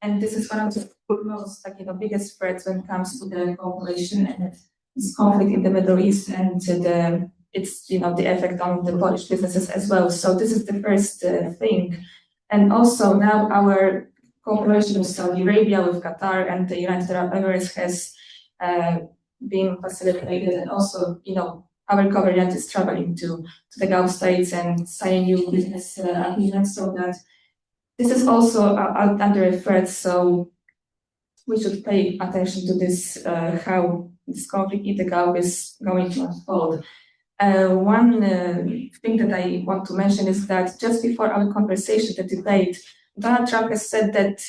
[SPEAKER 4] And this is one of the most biggest threats when it comes to the cooperation and this conflict in the Middle East and the effect on the Polish businesses as well. So this is the first thing. And also now our cooperation with Saudi Arabia, with Qatar and the United Arab Emirates has been facilitated. And also, our government is traveling to the Gulf states and signing new business agreements, so that this is also under a threat. So we should pay attention to this, how this conflict in the Gulf is going to unfold. One thing that I want to mention is that just before our conversation, the debate, Donald Trump has said that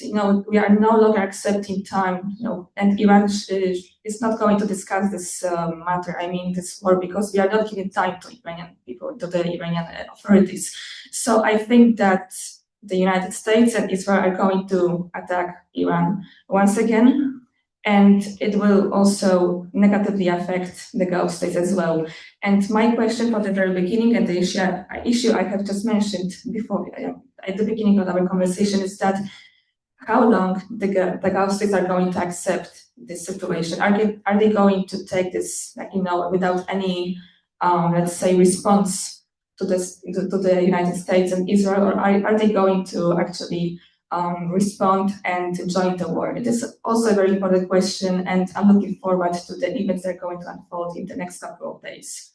[SPEAKER 4] we are no longer accepting time, and Iran is not going to discuss this matter. I mean this war, because we are not giving time to Iranian people, to the Iranian authorities. So I think that the United States and Israel are going to attack Iran once again. And it will also negatively affect the Gulf states as well. And my question from the very beginning, and the issue I have just mentioned before, at the beginning of our conversation, is that how long the Gulf states are going to accept this situation? Are they going to take this, without any, let's say, response to the United States and Israel, or are they going to actually respond and join the war? It is also a very important question, and I'm looking forward to the events that are going to unfold in the next couple of days.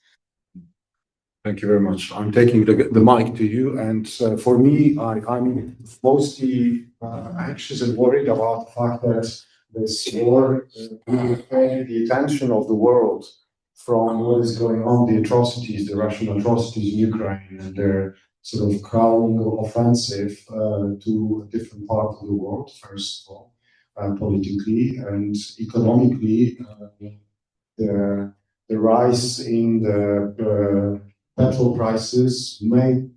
[SPEAKER 1] Thank you very much. I'm taking the mic to you, and for me, I'm mostly anxious and worried about the fact that this war will pay the attention of the world from what is going on, the atrocities, the Russian atrocities in Ukraine, and their sort of crowding offensive to a different part of the world, first of all, politically and economically. The rise in the petrol prices may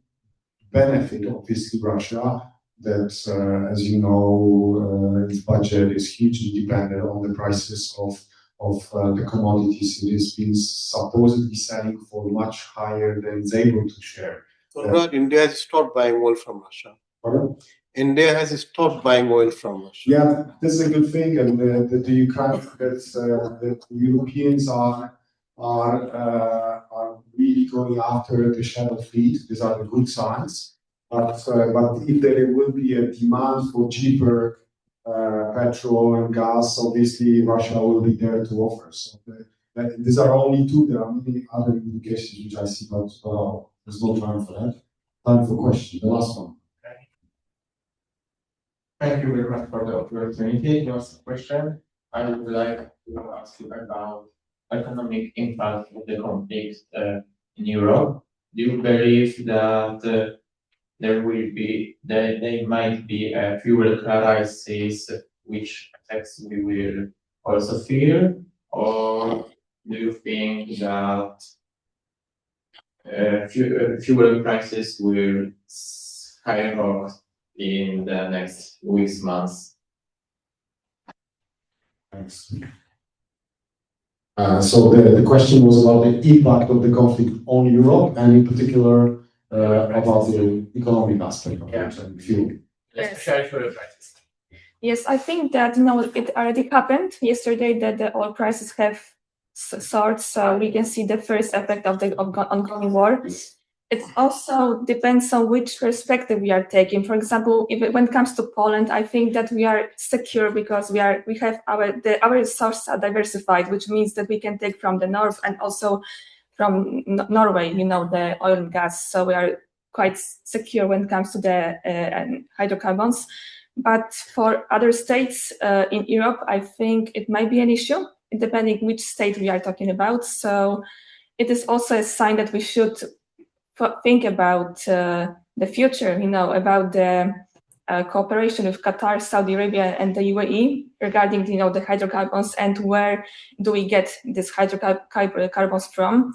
[SPEAKER 1] benefit, obviously, Russia, that, as you know, its budget is hugely dependent on the prices of the commodities it has been supposedly selling for much higher than it's able to share.
[SPEAKER 3] Konrad, India has stopped buying oil from Russia.
[SPEAKER 1] Pardon?
[SPEAKER 3] India has stopped buying oil from Russia.
[SPEAKER 1] Yeah, this is a good thing, and the Ukraine that the Europeans are really going after the shadow fleet. These are the good signs. But if there will be a demand for cheaper petrol and gas, obviously Russia will be there to offer. So these are only two. There are many other indications which I see, but there's no time for that. Time for question. The last one.
[SPEAKER 6] Thank you very much for the opportunity. Just a question. I would like to ask you about economic impact of the conflict in Europe. Do you believe that there might be a fuel crisis which attacks we will also feel, or do you think that fuel prices will skyrocket in the next weeks, months?
[SPEAKER 1] Thanks. So the question was about the impact of the conflict on Europe, and in particular about the economic aspect of it and fuel.
[SPEAKER 6] Especially for the prices.
[SPEAKER 4] Yes, I think that it already happened yesterday that the oil prices have soared, so we can see the first effect of the ongoing war. It also depends on which perspective we are taking. For example, when it comes to Poland, I think that we are secure because we have our resources are diversified, which means that we can take from the north and also from Norway, the oil and gas. So we are quite secure when it comes to the hydrocarbons. But for other states in Europe, I think it might be an issue, depending which state we are talking about. So it is also a sign that we should think about the future, about the cooperation with Qatar, Saudi Arabia, and the UAE regarding, the hydrocarbons and where do we get these hydrocarbons from.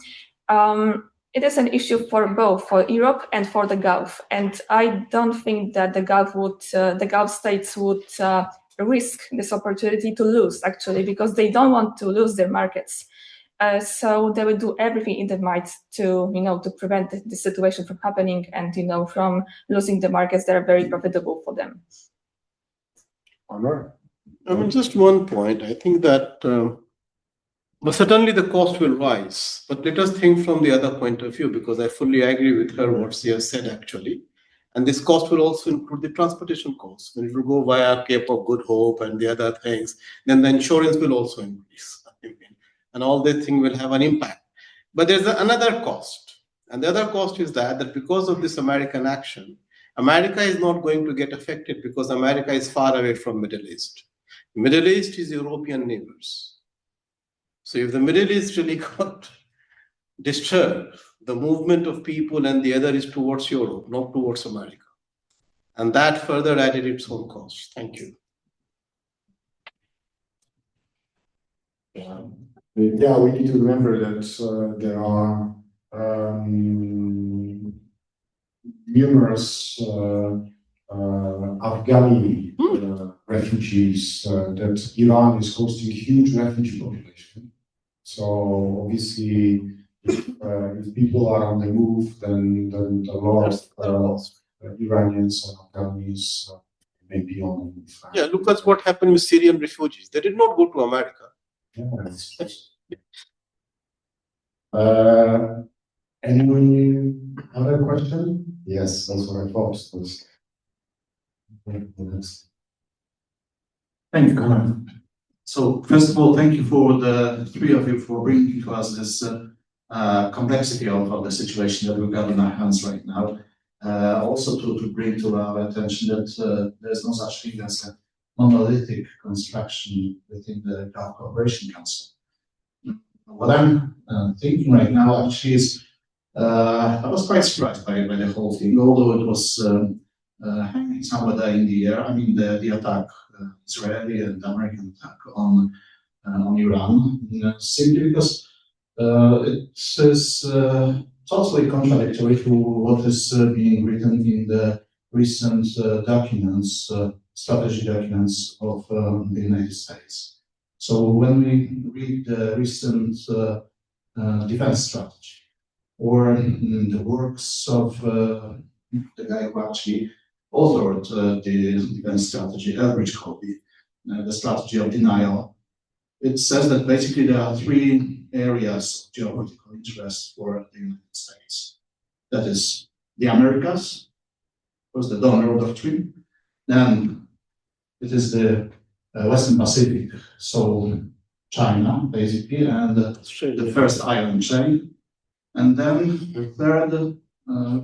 [SPEAKER 4] It is an issue for both, for Europe and for the Gulf. And I don't think that the Gulf states would risk this opportunity to lose, actually, because they don't want to lose their markets. So they will do everything in their might to prevent the situation from happening and, from losing the markets that are very profitable for them.
[SPEAKER 1] Anwar?
[SPEAKER 3] Just one point. I think that certainly the cost will rise, but let us think from the other point of view, because I fully agree with her what she has said, actually. And this cost will also include the transportation costs. When it will go via Cape of Good Hope and the other things, then the insurance will also increase. And all this thing will have an impact. But there's another cost. And the other cost is that because of this American action, America is not going to get affected because America is far away from Middle East. Middle East is European neighbors. So if the Middle East really got disturbed, the movement of people and the other is towards Europe, not towards America. And that further added its own cost. Thank you.
[SPEAKER 1] Yeah, we need to remember that there are numerous Afghani refugees, that Iran is hosting a huge refugee population. So obviously, if people are on the move, then a lot of Iranians and Afghanis may be on the move.
[SPEAKER 3] Yeah, look at what happened with Syrian refugees. They did not go to America.
[SPEAKER 1] Any other question? Yes, that's what I thought.
[SPEAKER 7] Thank you, Konrad. So first of all, thank you for the three of you for bringing to us this complexity of the situation that we've got in our hands right now. Also to bring to our attention that there's no such thing as a monolithic construction within the Gulf Cooperation Council. What I'm thinking right now actually is, I was quite surprised by the whole thing, although it was hanging somewhere there in the air. I mean, the attack, Israeli and American attack on Iran, simply because it is totally contradictory to what is being written in the recent documents, strategy documents of the United States. So when we read the recent defense strategy, or the works of the guy who actually authored the defense strategy, Elbridge Colby, the strategy of denial, it says that basically there are three areas of geopolitical interest for the United States. That is the Americas, was the donor doctrine, then it is the Western Pacific, so China, basically, and the first island chain. And then the third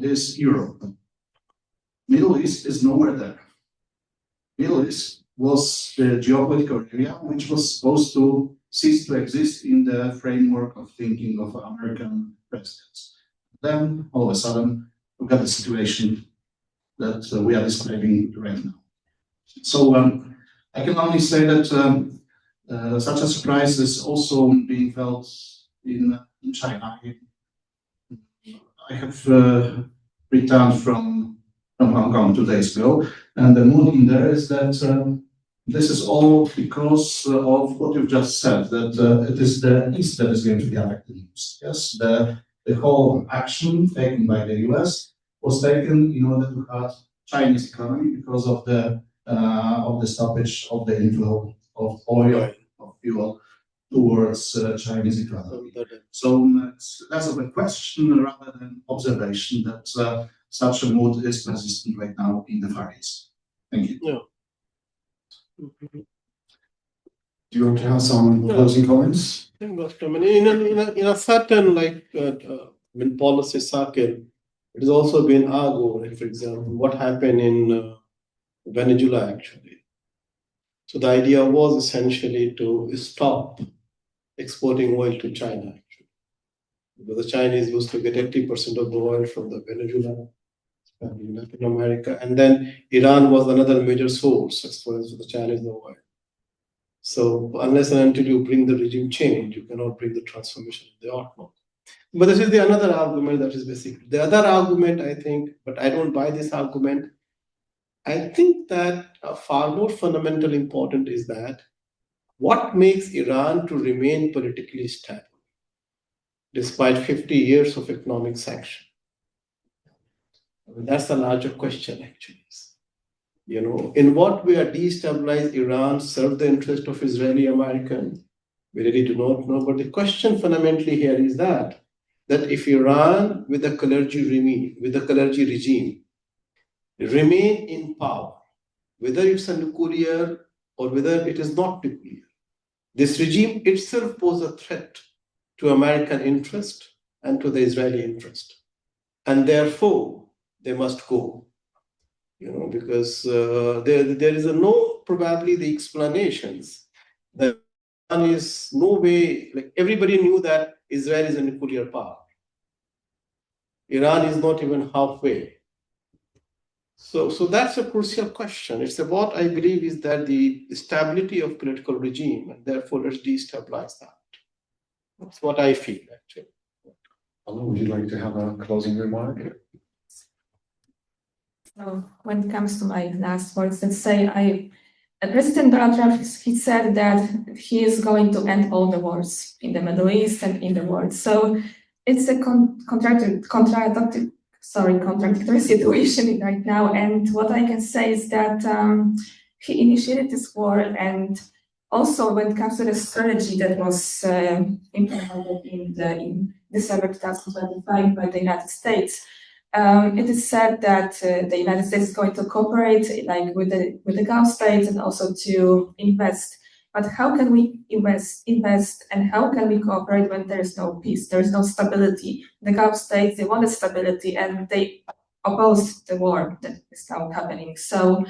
[SPEAKER 7] is Europe. Middle East is nowhere there. Middle East was the geopolitical area which was supposed to cease to exist in the framework of thinking of American presidents. Then, all of a sudden, we've got the situation that we are describing right now. So I can only say that such a surprise is also being felt in China. I have returned from from Hong Kong 2 days ago. And the mood in there is that this is all because of what you've just said, that it is the East that is going to be affected most. Yes, the whole action taken by the US was taken in order to hurt Chinese economy because of the stoppage of the inflow of oil, of fuel towards Chinese economy. So it's less of a question rather than observation that such a mood is persistent right now in the Far East. Thank you.
[SPEAKER 3] Yeah.
[SPEAKER 1] Do you want to have some closing comments?
[SPEAKER 3] I mean, in a certain policy circle, it has also been argued, for example, what happened in Venezuela actually. So the idea was essentially to stop exporting oil to China actually. Because the Chinese used to get 80% of the oil from the Venezuela, Latin America, and then Iran was another major source as far as the Chinese oil. So unless and until you bring the regime change, you cannot bring the transformation of the outlook. But this is another argument that is basically the other argument, I think, but I don't buy this argument. I think that far more fundamental important is that what makes Iran to remain politically stable despite 50 years of economic sanction? I mean, that's the larger question actually. You know, in what way are destabilized Iran serve the interest of Israeli American? We really do not know. But the question fundamentally here is that if Iran with the clergy regime remain in power, whether it's a nuclear or whether it is not nuclear, this regime itself poses a threat to American interest and to the Israeli interest. And therefore, they must go. You know, because there is probably the explanations that Iran is no way, like everybody knew that Israel is a nuclear power. Iran is not even halfway. So that's a crucial question. It's about, I believe, is that the stability of political regime, and therefore let's destabilize that. That's what I feel actually.
[SPEAKER 1] Anwar, would you like to have a closing remark?
[SPEAKER 4] So when it comes to my last words, let's say President Donald Trump, he said that he is going to end all the wars in the Middle East and in the world. So it's a contradictory situation right now. And what I can say is that he initiated this war, and also when it comes to the strategy that was implemented in December 2025 by the United States. It is said that the United States is going to cooperate with the Gulf states and also to invest. But how can we invest and how can we cooperate when there is no peace, there is no stability? The Gulf states, they wanted stability and they opposed the war that is now happening. So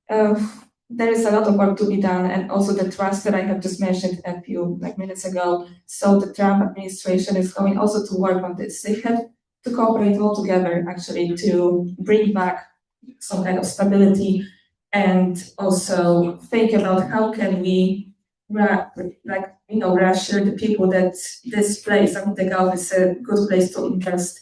[SPEAKER 4] there is a lot of work to be done, and also the trust that I have just mentioned a few minutes ago. So the Trump administration is going also to work on this. They have to cooperate all together actually to bring back some kind of stability, and also think about how can we reassure the people that this place, the Gulf, is a good place to invest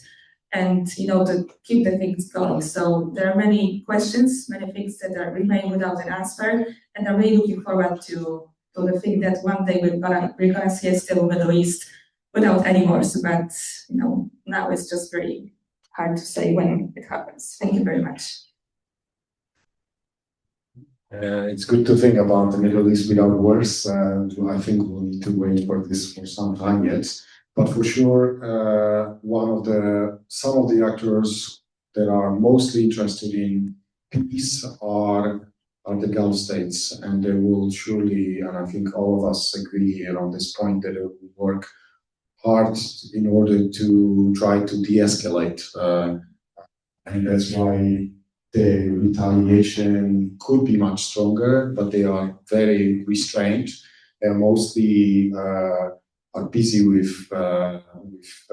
[SPEAKER 4] and to keep the things going. So there are many questions, many things that remain without an answer, and I'm really looking forward to the thing that one day we're gonna see a stable Middle East without any wars. But now it's just very hard to say when it happens. Thank you very much.
[SPEAKER 1] It's good to think about the Middle East without wars. I think we'll need to wait for this for some time yet. But for sure, some of the actors that are mostly interested in peace are the Gulf states, and they will surely, and I think all of us agree here on this point, that they will work hard in order to try to de-escalate, and that's why the retaliation could be much stronger, but they are very restrained. They're mostly are busy with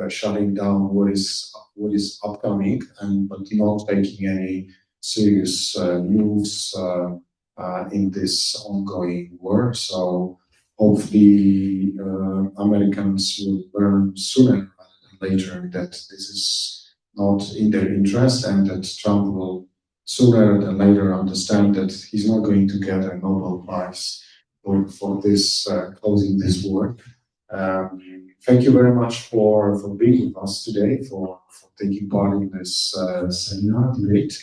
[SPEAKER 1] shutting down what is upcoming, but not taking any serious moves in this ongoing war. So hopefully Americans will learn sooner rather than later that this is not in their interest, and that Trump will sooner than later understand that he's not going to get a Nobel Prize for this closing this war. Thank you very much for being with us today, for taking part in this seminar debate.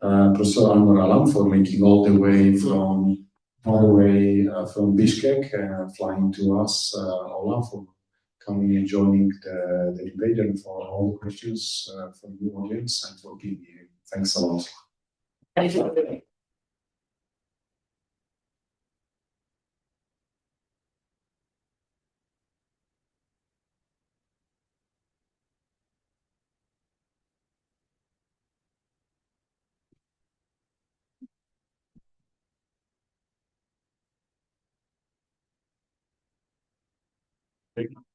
[SPEAKER 1] Professor Anwar Alam for making all the way from Bishkek, flying to us, Ola for coming and joining the debate, and for all the questions from the audience, and for being here. Thanks a lot.
[SPEAKER 5] Thank you.
[SPEAKER 1] Thank you.